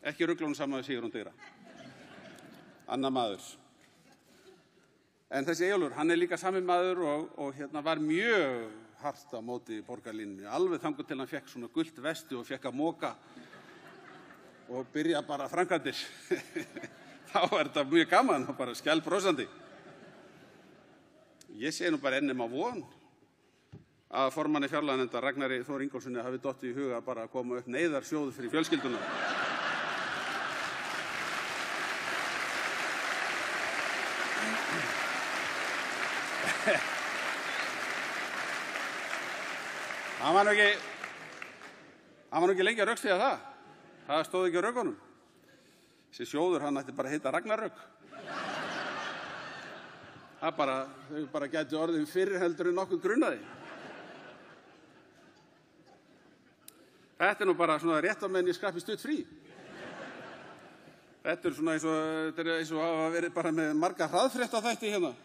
ekki rugla honum saman við Sigrún Dyra, annar maður. En þessi Eyjólfur, hann er líka sami maður og var mjög hart á móti borgarlínunni, alveg þangað til hann fekk svona gult vestu og fekk að moka og byrja bara framkvæmdir. Þá er þetta mjög gaman og bara skælbrósandi. Ég segi nú bara ennum á von að formanni fjárlaganefndar Ragnari Þór Ingólfssoni hafi dottið í huga bara að koma upp neyðarsjóð fyrir fjölskylduna. Hann var nú ekki lengi að rökstyðja það. Það stóð ekki á rökunum. Þessi sjóður, hann ætti bara að heita Ragnarök. Þau bara gætu orðið fyrr heldur en nokkuð grunnaði. Þetta er nú bara svona rétt á meðan ég skrappi stutt frí. Þetta er svona eins og hafa verið bara með marga hraðfréttaþætti hérna.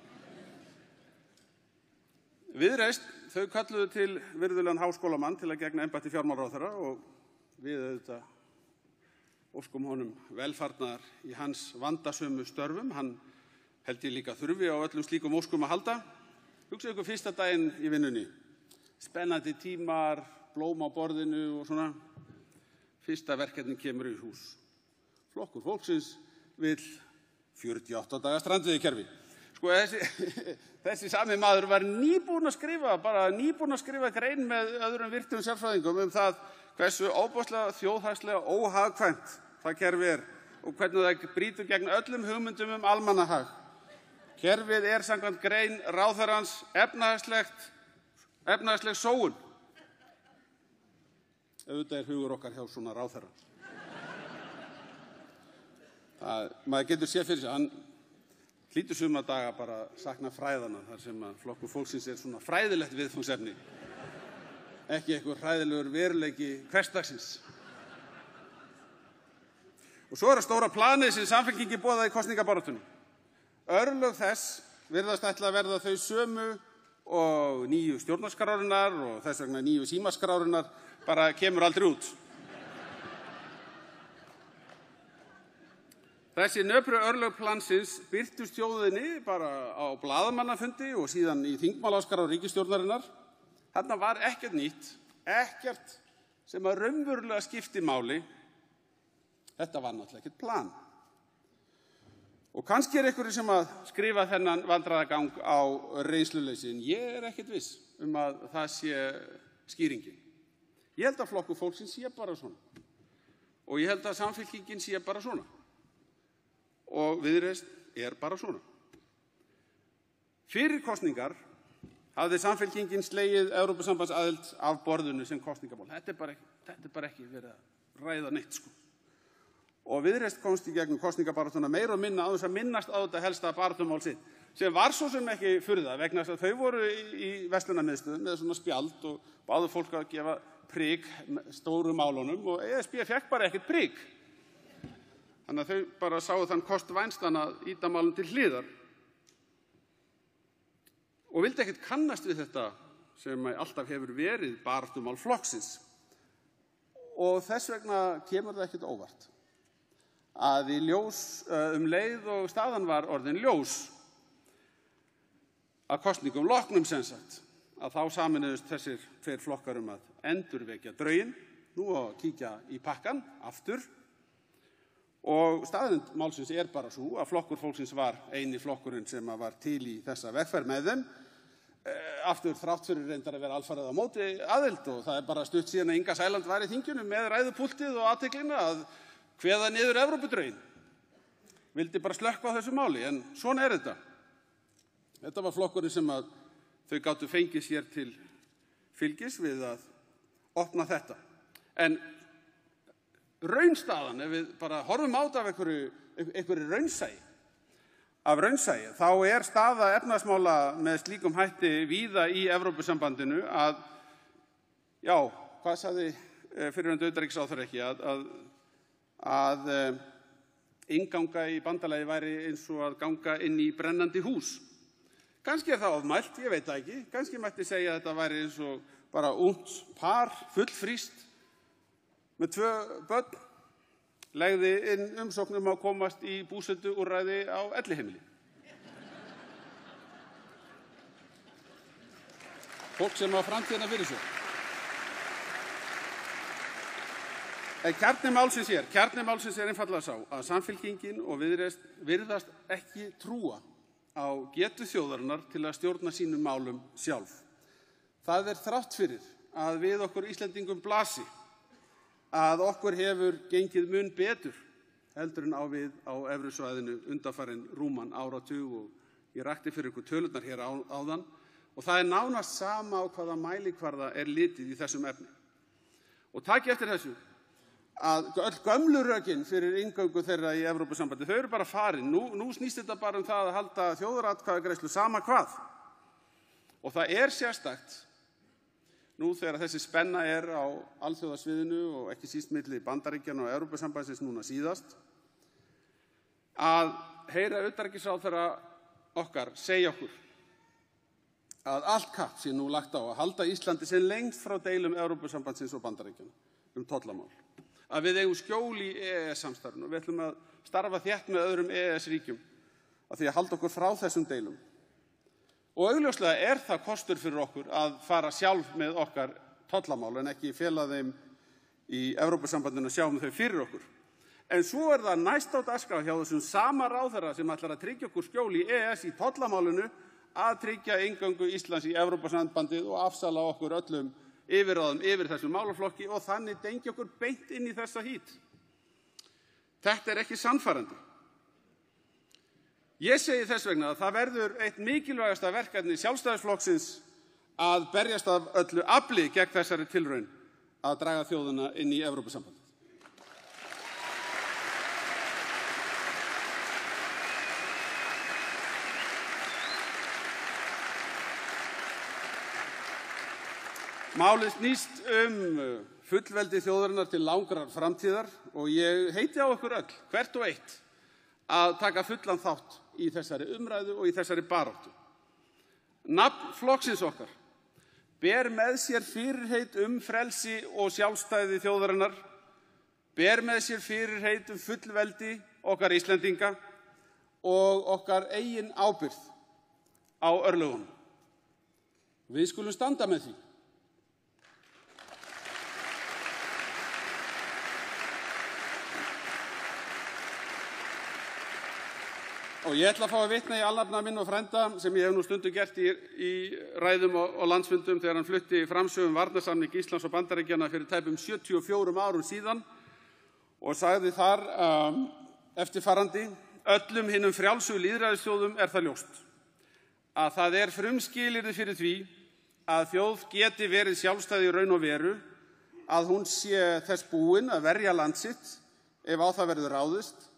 Viðreisn, þau kölluðu til virðulegan háskólamann til að gegna embætti fjármálaráðherra og við auðvitað óskum honum velfarnaðar í hans vandasömu störfum. Hann held ég líka þurfi á öllum slíkum óskum að halda. Hugsið ykkur fyrsta daginn í vinnunni. Spennandi tímar, blóm á borðinu og svona. Fyrsta verkefnin kemur í hús. Flokkur fólksins vill 48 daga strandveiðikerfi. Sko þessi sami maður var nýbúinn að skrifa grein með öðrum virtum sérfræðingum það hversu óbóðslega þjóðhagslega óhagkvæmt það kerfi er og hvernig það brýtur gegn öllum hugmyndum almannahag. Kerfið er samkvæmt grein ráðherrans efnahagsleg sóun. Auðvitað er hugur okkar hjá svona ráðherra. Maður getur séð fyrir sig, hann hlýtur suma daga bara sakna fræðana þar sem að Flokkur fólksins er svona fræðilegt viðfangsefni. Ekki einhver hræðilegur veruleiki hversdagsins. Og svo er stóra planið sem Samfylkingin boðaði í kosningabaráttunni. Örlög þess virðast ætla að verða þau sömu og nýju stjórnarskrárinnar og þess vegna nýju símaskrárinnar bara kemur aldrei út. Þessi nöpru örlög plansins birtust þjóðinni bara á blaðamannafundi og síðan í þingmálaskrá ríkisstjórnarinnar. Þarna var ekkert nýtt, ekkert sem að raunverulega skipti máli. Þetta var náttúrulega ekkert plan. Og kannski er einhverjir sem að skrifa þennan vandræðagang á reynsluleysi, en ég er ekkert viss að það sé skýringin. Ég held að Flokkur fólksins sé bara svona. Og ég held að Samfylkingin sé bara svona. Og Viðreisn er bara svona. Fyrir kosningar hafði Samfylkingin slegið Evrópusambandsaðild af borðinu sem kosningamál. Þetta er bara ekki verið að ræða neitt, sko. Og Viðreisn komst í gegnum kosningabaráttuna meira og minna á þess að minnast á þetta helsta baráttumál sitt, sem var svo sem ekki furða vegna þess að þau voru í verslunarmiðstöðum með svona spjald og báðu fólk að gefa prik stóru málunum og ESB fekk bara ekkert prik. Þannig að þau bara sáu þann kost vænstan að ýta málum til hliðar og vildi ekkert kannast við þetta sem alltaf hefur verið baráttumál flokksins. Og þess vegna kemur það ekkert óvart að í ljós leið og staðan var orðin ljós að kosningum loknum sem sagt, að þá saminuðust þessir tveir flokkar að endurvekja drauginn, nú að kíkja í pakkan aftur. Og staðreynd málsins er bara svo að Flokkur fólksins var eini flokkurinn sem var til í þessa vegferð með þeim. Aftur þrátt fyrir reyndar að vera alfarið á móti aðild og það er bara stutt síðan að Inga Sæland var í þinginu með ræðupúltið og athyglinna að kveða niður Evrópudrauginn. Vildi bara slökkva á þessu máli, en svona er þetta. Þetta var flokkurinn sem að þau gátu fengið sér til fylgis við að opna þetta. En raunstaðan, ef við bara horfum á þetta af einhverju raunsæi, þá er staða efnahagsmála með slíkum hætti víða í Evrópusambandinu að, já, hvað sagði fyrrverandi utanríkisráðherra ekki, að innganga í bandalagi væri eins og að ganga inn í brennandi hús. Kannski er það ofmælt, ég veit það ekki. Kannski mætti segja að þetta væri eins og bara ungt par, fullfrískt, með 2 börn, legði inn umsókn að komast í búsetuúrræði á elliheimili. Fólk sem á framtíðina fyrir sér. Kjarni málsins er einfaldlega sá að Samfylkingin og Viðreisn virðast ekki trúa á getu þjóðarinnar til að stjórna sínum málum sjálf. Það er þrátt fyrir að við okkur Íslendingum blasi að okkur hefur gengið mun betur heldur en á við á evrusvæðinu undanfarinn rúman áratug og ég rakti fyrir ykkur tölurnar hér áðan og það er nánast sama á hvaða mælikvarða er litið í þessum efni. Og taki eftir þessu að öll gömlu rökin fyrir inngöngu þeirra í Evrópusambandi, þau eru bara farin. Nú snýst þetta bara það að halda þjóðaratkvæðagreiðslu sama hvað. Og það er sérstakt, nú þegar þessi spenna er á alþjóðasviðinu og ekki síst milli Bandaríkjanna og Evrópusambandsins núna síðast, að heyra utanríkisráðherra okkar segja okkur að allt kapp sé nú lagt á að halda Íslandi sem lengst frá deilum Evrópusambandsins og Bandaríkjanna tollamál. Að við eigum skjól í EES-samstarfinu og við ætlum að starfa þétt með öðrum EES-ríkjum að því að halda okkur frá þessum deilum. Og augljóslega er það kostur fyrir okkur að fara sjálf með okkar tollamál en ekki fela þeim í Evrópusambandinu að sjá þau fyrir okkur. En svo er það næst á dagskrá hjá þessum sama ráðherra sem ætlar að tryggja okkur skjól í EES í tollamálinu að tryggja inngöngu Íslands í Evrópusambandið og afsala okkur öllum yfirráðum yfir þessum málaflokki og þannig dengja okkur beint inn í þessa hít. Þetta er ekki sannfærandi. Ég segi þess vegna að það verður eitt mikilvægasta verkefni Sjálfstæðisflokksins að berjast af öllu afli gegn þessari tilraun að draga þjóðina inn í Evrópusambandið. Málið snýst fullveldi þjóðarinnar til langrar framtíðar og ég heiti á okkur öll, hvert og eitt, að taka fullan þátt í þessari umræðu og í þessari baráttu. Nafn flokksins okkar ber með sér fyrirheit frelsi og sjálfstæði þjóðarinnar, ber með sér fyrirheit fullveldi okkar Íslendinga og okkar eigin ábyrgð á örlögunum. Við skulum standa með því. Og ég ætla að fá að vitna í alnafna minn og frænda sem ég hef nú stundum gert í ræðum og landsfundum þegar hann flutti framsögum varnarsamning Íslands og Bandaríkjanna fyrir tæpum 74 árum síðan og sagði þar eftirfarandi: öllum hinum frjálsu lýðræðisþjóðum er það ljóst að það frumskilyrði fyrir því að þjóð geti verið sjálfstæð í raun og veru að hún sé þess búin að verja land sitt ef á það verður ráðist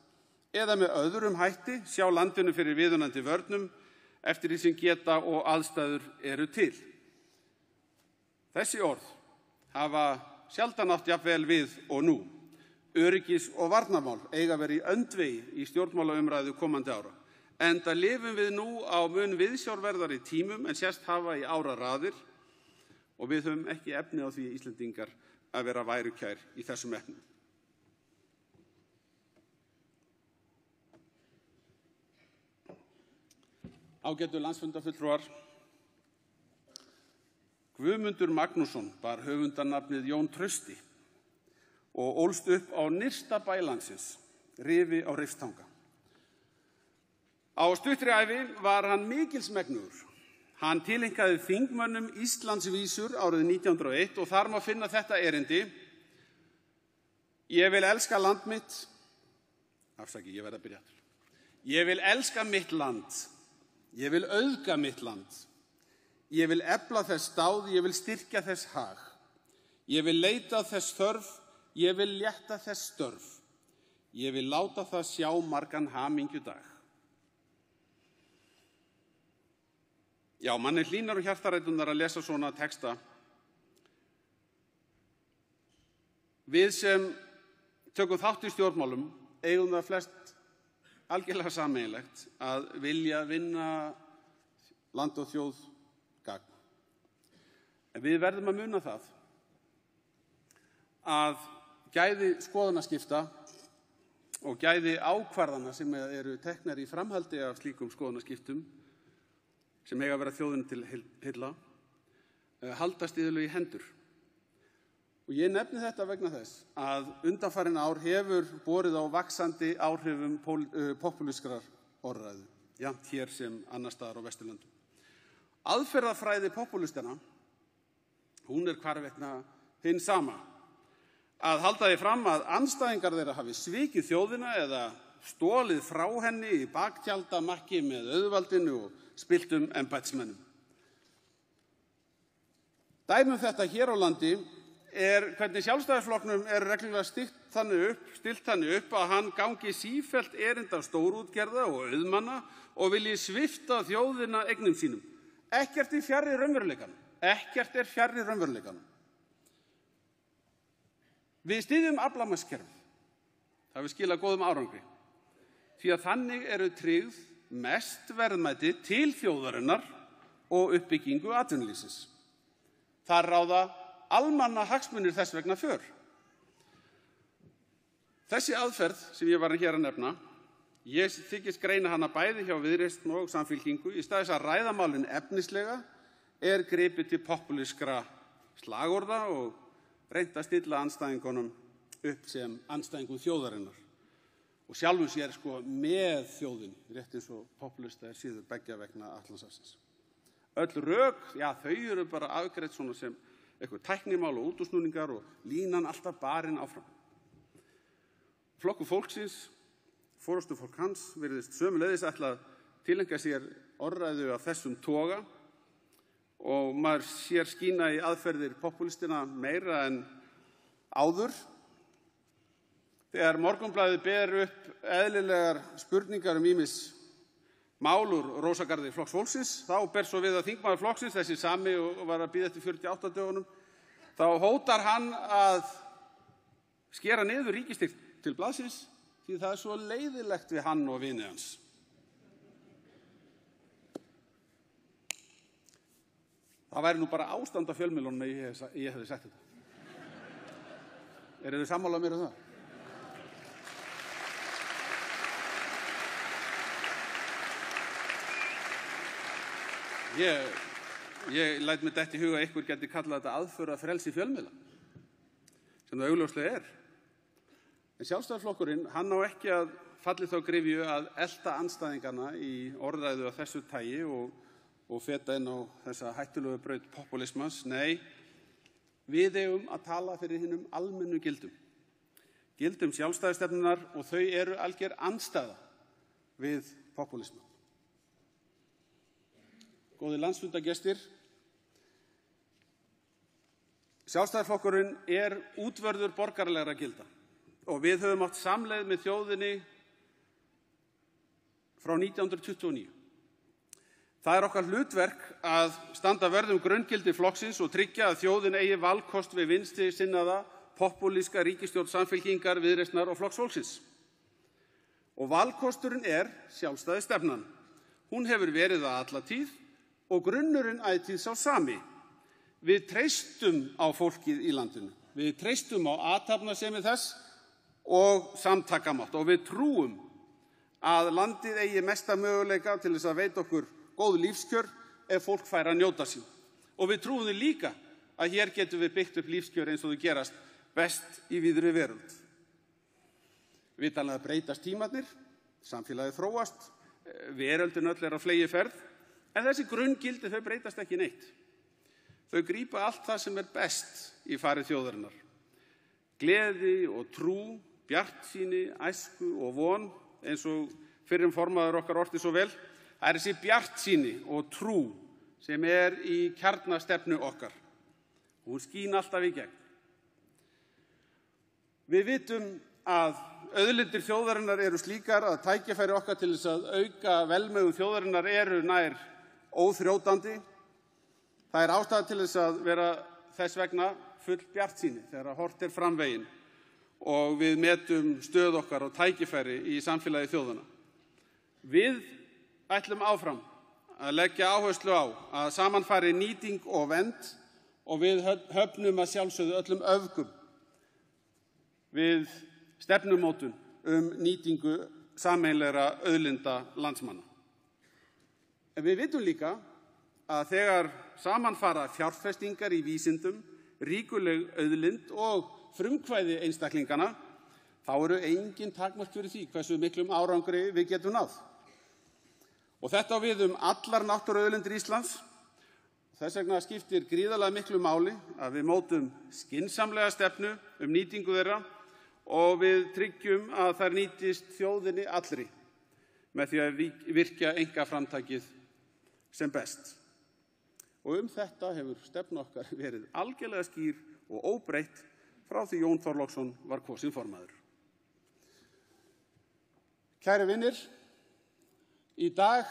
eða með öðrum hætti sjá landinu fyrir viðunandi vörnum eftir því sem geta og aðstæður eru til. Þessi orð hafa sjaldan átt jafnvel við og nú. Öryggis- og varnarmál eiga að vera í öndvegi í stjórnmálaumræðu komandi ára. Enda lifum við nú á mun viðsjárverðari tímum en sést hafa í áraraðir og við höfum ekki efni á því Íslendingar að vera værukær í þessum efnum. Ágætu landsfundarfulltrúar, Guðmundur Magnússon bar höfundarnafnið Jón Trausti og ólst upp á nyrsta bæ landsins, Rifi á Rifstanga. Á stuttri ævi var hann mikilsmegnugur. Hann tileinkaði þingmönnum Íslandsvísur árið 1901 og þar má finna þetta erindi: Ég vil elska land mitt. Afsaki, ég verð að byrja aftur. Ég vil elska mitt land. Ég vil auðga mitt land. Ég vil efla þess stáð, ég vil styrkja þess hag. Ég vil leita þess þörf, ég vil létta þess störf. Ég vil láta það sjá margan hamingjudag. Já, manni hlýnar og hjartaræturnar að lesa svona texta. Við sem tökum þátt í stjórnmálum eigum það flest algjörlega sameiginlegt að vilja vinna land og þjóð gagn. En við verðum að muna það að gæði skoðanaskipta og gæði ákvarðana sem eru teknar í framhaldi af slíkum skoðanaskiptum sem eiga að vera þjóðinni til heilla, haldast iðulega í hendur. Og ég nefni þetta vegna þess að undanfarin ár hefur borið á vaxandi áhrifum popúlískrar orðræðu, jafnt hér sem annars staðar á Vesturlöndum. Aðferðafræði popúlistana, hún hvarvetna hin sama. Að halda því fram að andstæðingar þeirra hafi svikið þjóðina eða stolið frá henni í baktjaldamakki með auðvaldinu og spilltum embættismönnum. Dæmi þetta hér á landi hvernig Sjálfstæðisflokknum reglulega stillt þannig upp að hann gangi sífellt erinda stórútgerða og auðmanna og vilji svipta þjóðina eignum sínum. Ekkert er fjarri raunveruleikanum. Ekkert er fjarri raunveruleikanum. Við styðjum aflamarkskerfið. Það hefur skilað góðum árangri. Því að þannig eru tryggð mest verðmæti til þjóðarinnar og uppbyggingu atvinnulífsins. Þar ráða almannahagsmunir þess vegna för. Þessi aðferð sem ég var hér að nefna, ég þykist greina hana bæði hjá Viðreisn og Samfylkingu. Í stað þess að ræða málin efnislega gripið til popúlískra slagorða og reynt að stilla andstæðingunum upp sem andstæðingum þjóðarinnar. Og sjálfum sér með þjóðin, rétt eins og popúlista síður beggja vegna Atlantshafsins. Öll rök, já, þau eru bara afgreidd svona sem eitthvað tæknimál og útúrsnúningar og línan alltaf barinn áfram. Flokkur fólksins, forystufólk hans, virðist sömuleiðis ætla að tileinka sér orðræðu af þessum toga og maður sér skína í aðferðir popúlistina meira en áður. Þegar Morgunblaðið ber upp eðlilegar spurningar ýmis mál úr rósagarði Flokks fólksins, þá ber svo við að þingmaður flokksins, þessi sami og var að bíða eftir 48 dögunum, þá hótar hann að skera niður ríkisstyrk til blaðsins því það svo leiðilegt við hann og vini hans. Það væri nú bara ástand á fjölmiðlunum ef ég hefði sagt þetta. Eru þið sammála mér um það? Ég læt mér detta í huga að einhver geti kallað þetta aðför að frelsi fjölmiðla, sem það augljóslega er. En Sjálfstæðisflokkurinn, hann á ekki að falli þá gryfju að elta andstæðingana í orðræðu af þessu tagi og feta inn á þessa hættulegu braut popúlismans. Nei, við eigum að tala fyrir hinum almennu gildum. Gildum sjálfstæðisstefnunnar og þau eru alger andstæða við popúlismann. góðir landsfundargestir. Sjálfstæðisflokkurinn er útvörður borgaralegra gilda og við höfum átt samleið með þjóðinni frá 1929. Það er okkar hlutverk að standa vörð grunngildi flokksins og tryggja að þjóðin eigi valkost við vinstri sinnaða popúlíska ríkisstjórn Samfylkingar, Viðreisnar og Flokks fólksins. Og valkosturinn er sjálfstæðisstefnan. Hún hefur verið það alla tíð og grunnurinn ætíð sá sami. Við treystum á fólkið í landinu. Við treystum á athafnasemi þess og samtakamátt og við trúum að landið eigi mesta möguleika til þess að veita okkur góð lífskjör ef fólk fær að njóta sín. Og við trúum því líka að hér getum við byggt upp lífskjör eins og þau gerast best í víðri veröld. Vitanlega breytast tímarnir, samfélagið þróast, veröldin öll er á fleygiferð, en þessi grunngildi þau breytast ekki neitt. Þau grípa allt það sem er best í fari þjóðarinnar. Gleði og trú, bjartsýni, æsku og von, eins og fyrrum formaður okkar orti svo vel, það er þessi bjartsýni og trú sem er í kjarnastefnu okkar. Hún skín alltaf í gegn. Við vitum að auðlindir þjóðarinnar eru slíkar að tækifæri okkar til þess að auka velmegun þjóðarinnar eru nær óþrjótandi. Það er ástæða til þess að vera þess vegna full bjartsýni þegar horft er framveginn og við metum stöð okkar og tækifæri í samfélagi þjóðanna. Við ætlum áfram að leggja áherslu á að saman fari nýting og vernd og við höfnum að sjálfsögðu öllum öfgum við stefnumótun nýtingu sameiginlegra auðlinda landsmanna. En við vitum líka að þegar saman fara fjárfestingar í vísindum, ríkuleg auðlind og frumkvæði einstaklingana, þá eru engin takmörk fyrir því hversu miklum árangri við getum náð. Og þetta á við allar náttúruauðlindir Íslands. Þess vegna skiptir gríðarlega miklu máli að við mótum skynsamlega stefnu nýtingu þeirra og við tryggjum að þær nýtist þjóðinni allri með því að virkja einkaframtakið sem best. Og þetta hefur stefna okkar verið algjörlega skýr og óbreytt frá því Jón Þorláksson var kosinn formaður. Kæri vinir, í dag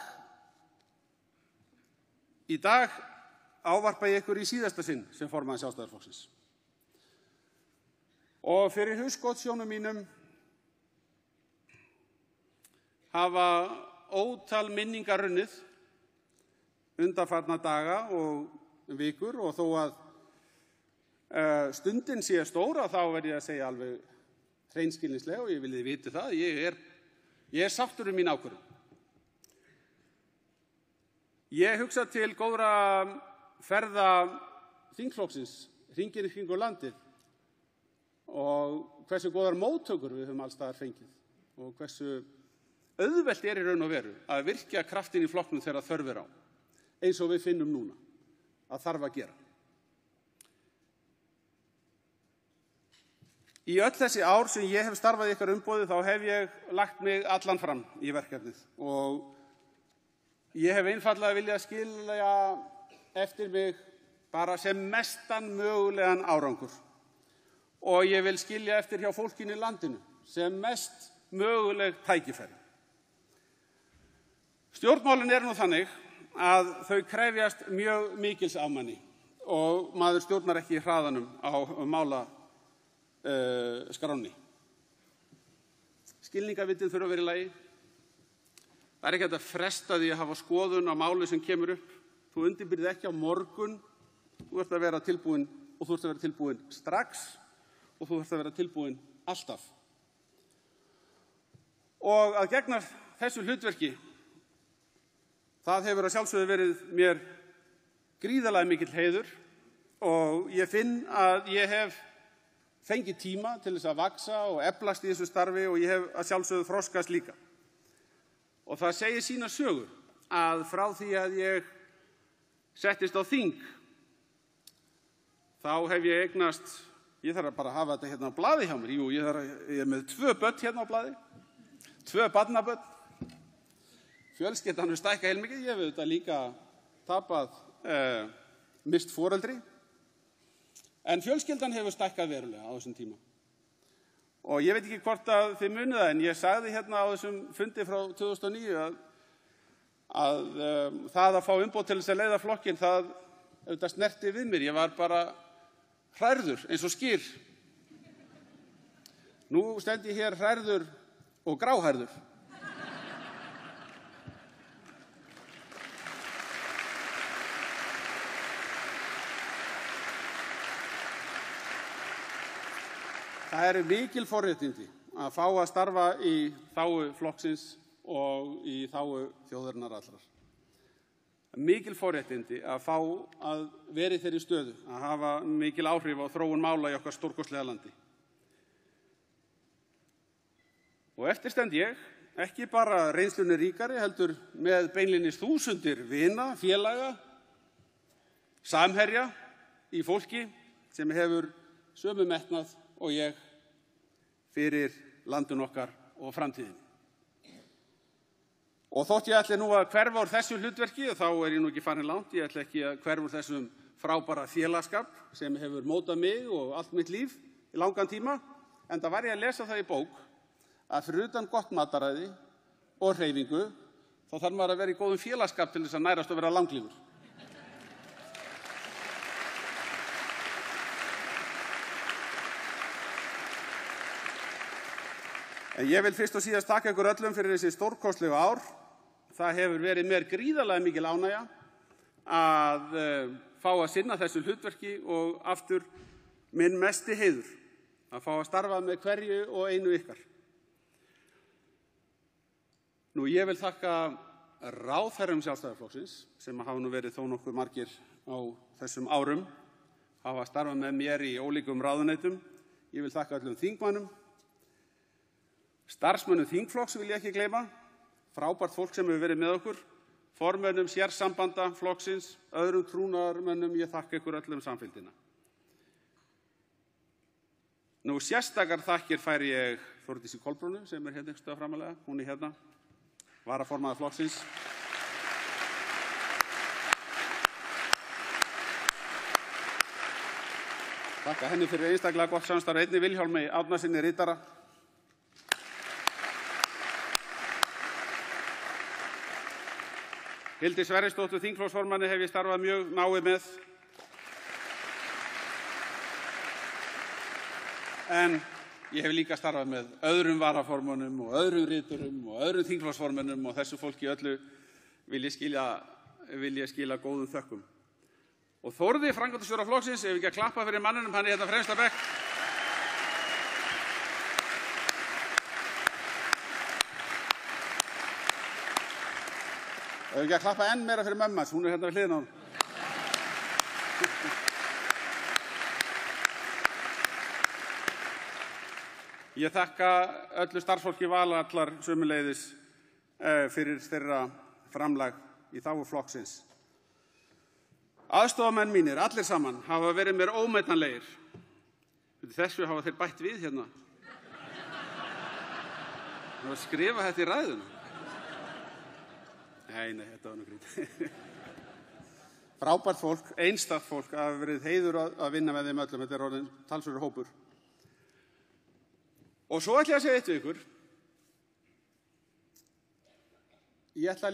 ávarpa ég ykkur í síðasta sinn sem formaður Sjálfstæðisflokksins. Og fyrir hugskotssjónum mínum hafa ótal minningar runnið undanfarna daga og vikur og þó að stundin sé stóra þá verð ég að segja alveg hreinskilnislega og ég vil þið viti það, ég er sáttur mín ákvörðun. Ég hugsa til góðra ferða þingflokksins hringinn í kringum landið og hversu góðar móttökur við höfum alls staðar fengið og hversu auðvelt er í raun og veru að virkja kraftin í flokknum þegar þörf er á, eins og við finnum núna að þarf að gera. Í öll þessi ár sem ég hef starfað í ykkar umboði þá hef ég lagt mig allan fram í verkefnið og ég hef einfaldlega viljað skilja eftir mig bara sem mestan mögulegan árangur. Og ég vil skilja eftir hjá fólkinu í landinu sem mest möguleg tækifæri. Stjórnmálin nú þannig að þau krefjast mjög mikils afmæni og maður stjórnar ekki í hraðanum á málaskránni. Skilningarvitið þurfa að vera í lagi. Það er ekki hægt að fresta því að hafa skoðun á máli sem kemur upp. Þú undirbyrðir ekki á morgun, þú ert að vera tilbúin og þú ert að vera tilbúin strax og þú ert að vera tilbúin alltaf. Og að gegna þessu hlutverki, það hefur að sjálfsögðu verið mér gríðarlega mikill heiður og ég finn að ég hef fengið tíma til þess að vaxa og eflast í þessu starfi og ég hef að sjálfsögðu þroskast líka. Og það segir sína sögu að frá því að ég settist á þing, þá hef ég eignast, ég þarf bara að hafa þetta hérna á blaði hjá mér, ég er með 2 börn hérna á blaði, 2 barnabörn, fjölskyldan stækka heilmikið, ég hef þetta líka tapað misst foreldri, en fjölskyldan hefur stækkað verulega á þessum tíma. Og ég veit ekki hvort að þið munið það, en ég sagði hérna á þessum fundi frá 2009 að það að fá umboð til þess að leiða flokkinn, það auðvitað snerti við mér. Ég var bara hrærður eins og skýr. Nú stend ég hér hrærður og gráhærður. Það eru mikil forréttindi að fá að starfa í þágu flokksins og í þágu þjóðarinnar allrar. Mikil forréttindi að fá að vera í þeirri stöðu, að hafa mikil áhrif á þróun mála í okkar stórkostlega landi. Og eftir stend ég, ekki bara reynslunni ríkari, heldur með beinlínis þúsundir vina, félaga, samherja í fólki sem hefur sömu metnað og ég fyrir landinu okkar og framtíðinni. Og þótt ég ætli nú að hverfa úr þessu hlutverki, þá ég nú ekki farin langt, ég ætli ekki að hverfa úr þessum frábæra félagsskap sem hefur mótað mig og allt mitt líf í langan tíma, enda var ég að lesa það í bók að fyrir utan gott mataræði og hreyfingu, þá þarf maður að vera í góðum félagsskap til þess að nærast og vera langlífur. En ég vil fyrst og síðast þakka ykkur öllum fyrir þessi stórkostlegu ár. Það hefur verið mér gríðarlega mikil ánægja að fá að sinna þessu hlutverki og aftur minn mesti heiður að fá að starfa með hverju og einu ykkar. Nú, ég vil þakka ráðherrum Sjálfstæðisflokksins sem hafa nú verið þó nokkuð margir á þessum árum, hafa starfað með mér í ólíkum ráðuneytum. Ég vil þakka öllum þingmönnum. Starfsmönnum þingflokks vil ég ekki gleyma, frábært fólk sem hefur verið með okkur, formönnum sérsambanda flokksins, öðrum trúnaðarmönnum, ég þakka ykkur öllum samfylgdina. Nú, sérstakar þakkir færi ég Þórdísi Kolbrúnu sem hérna einhvers staðar framarlega, hún hérna, varaformaður flokksins. Þakka henni fyrir einstaklega gott samstarf, einnig Vilhjálmi Árnasyni ritara. Hildi Sverrisdóttur þingflokksformanni hef ég starfað mjög náið með. En ég hef líka starfað með öðrum varaformönnum og öðrum riturum og öðrum þingflokksformönnum og þessu fólki öllu vil ég skila góðum þökkum. Og Þórði, framkvæmdastjóra flokksins, ef ekki að klappa fyrir manninum, hann hérna fremst að bekk. Ef ekki að klappa enn meira fyrir mömmas, hún hérna við hliðina á honum. Ég þakka öllu starfsfólki Valhallar sömuleiðis fyrir þeirra framlag í þágu flokksins. Aðstofamenn mínir, allir saman, hafa verið mér ómetanlegir. Þessu hafa þeir bætt við hérna. Það var að skrifa þetta í ræðuna. Nei, þetta var nú grín. Frábært fólk, einstakt fólk, hafa verið heiður að vinna með þeim öllum. Þetta orðinn talsverður hópur. Og svo ætla ég að segja eitt við ykkur. Ég ætla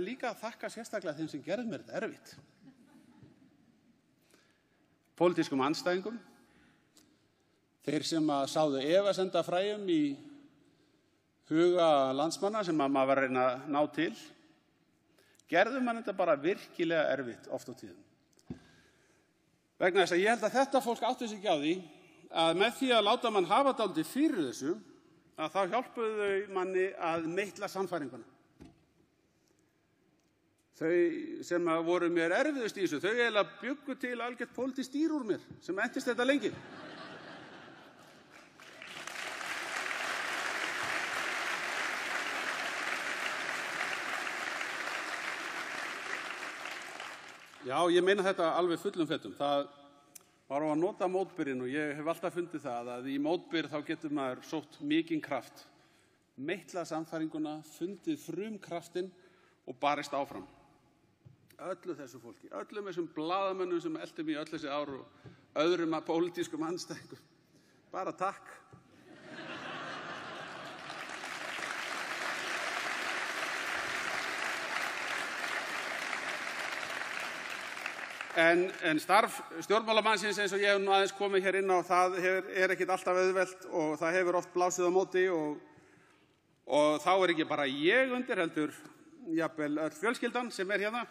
líka að þakka sérstaklega þeim sem gerðu mér þetta erfitt. Pólitískum andstæðingum. Þeir sem sáðu efasemda fræjum í huga landsmanna sem maður var að reyna að ná til, gerðu mann þetta bara virkilega erfitt oft á tíðum. Vegna þess að ég held að þetta fólk átti sig ekki á því að með því að láta mann hafa dálítið fyrir þessu, að þá hjálpuðu þau manni að meitla sannfæringuna. Þau sem voru mér erfiðust í þessu, þau eiginlega bjuggu til algjört pólitískt dýr úr mér sem entist þetta lengi. Já, ég meina þetta alveg fullum fettum. Það var að nota mótbyrinn og ég hef alltaf fundið það að í mótbyrð þá getur maður sótt mikinn kraft, meitlað sannfæringuna, fundið frumkraftinn og barist áfram. Öllu þessu fólki, öllum þessum blaðamönnum sem eltu mig í öll þessi ár og öðrum pólitískum andstæðingum. Bara takk. En starf stjórnmálamannsins eins og ég hef nú aðeins komið hér inn á, það ekkert alltaf auðvelt og það hefur oft blásið á móti og þá ekki bara ég undir heldur jafnvel öll fjölskyldan sem hérna.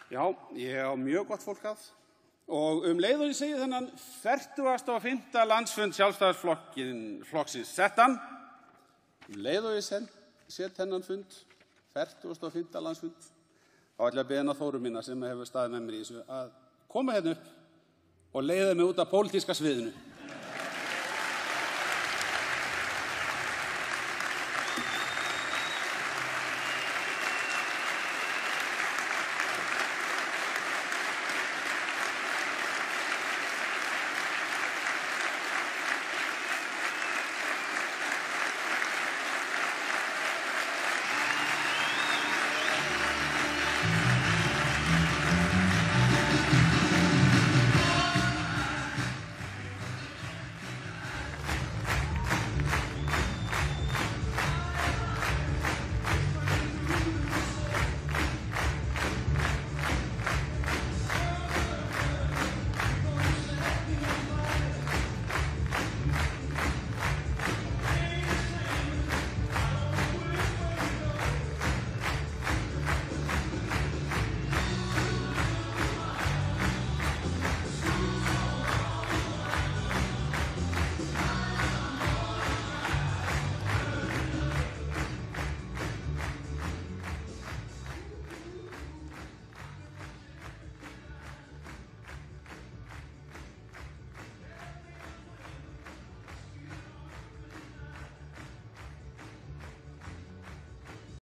Já, ég á mjög gott fólk að og leið og ég segi þennan 45. landsfund Sjálfstæðisflokksins settan, leið og ég set þennan fund, 45. landsfund, þá ætla ég að biðja Þóru mína sem hefur staðið með mér í þessu að koma hérna upp og leiða mig út af pólitíska sviðinu.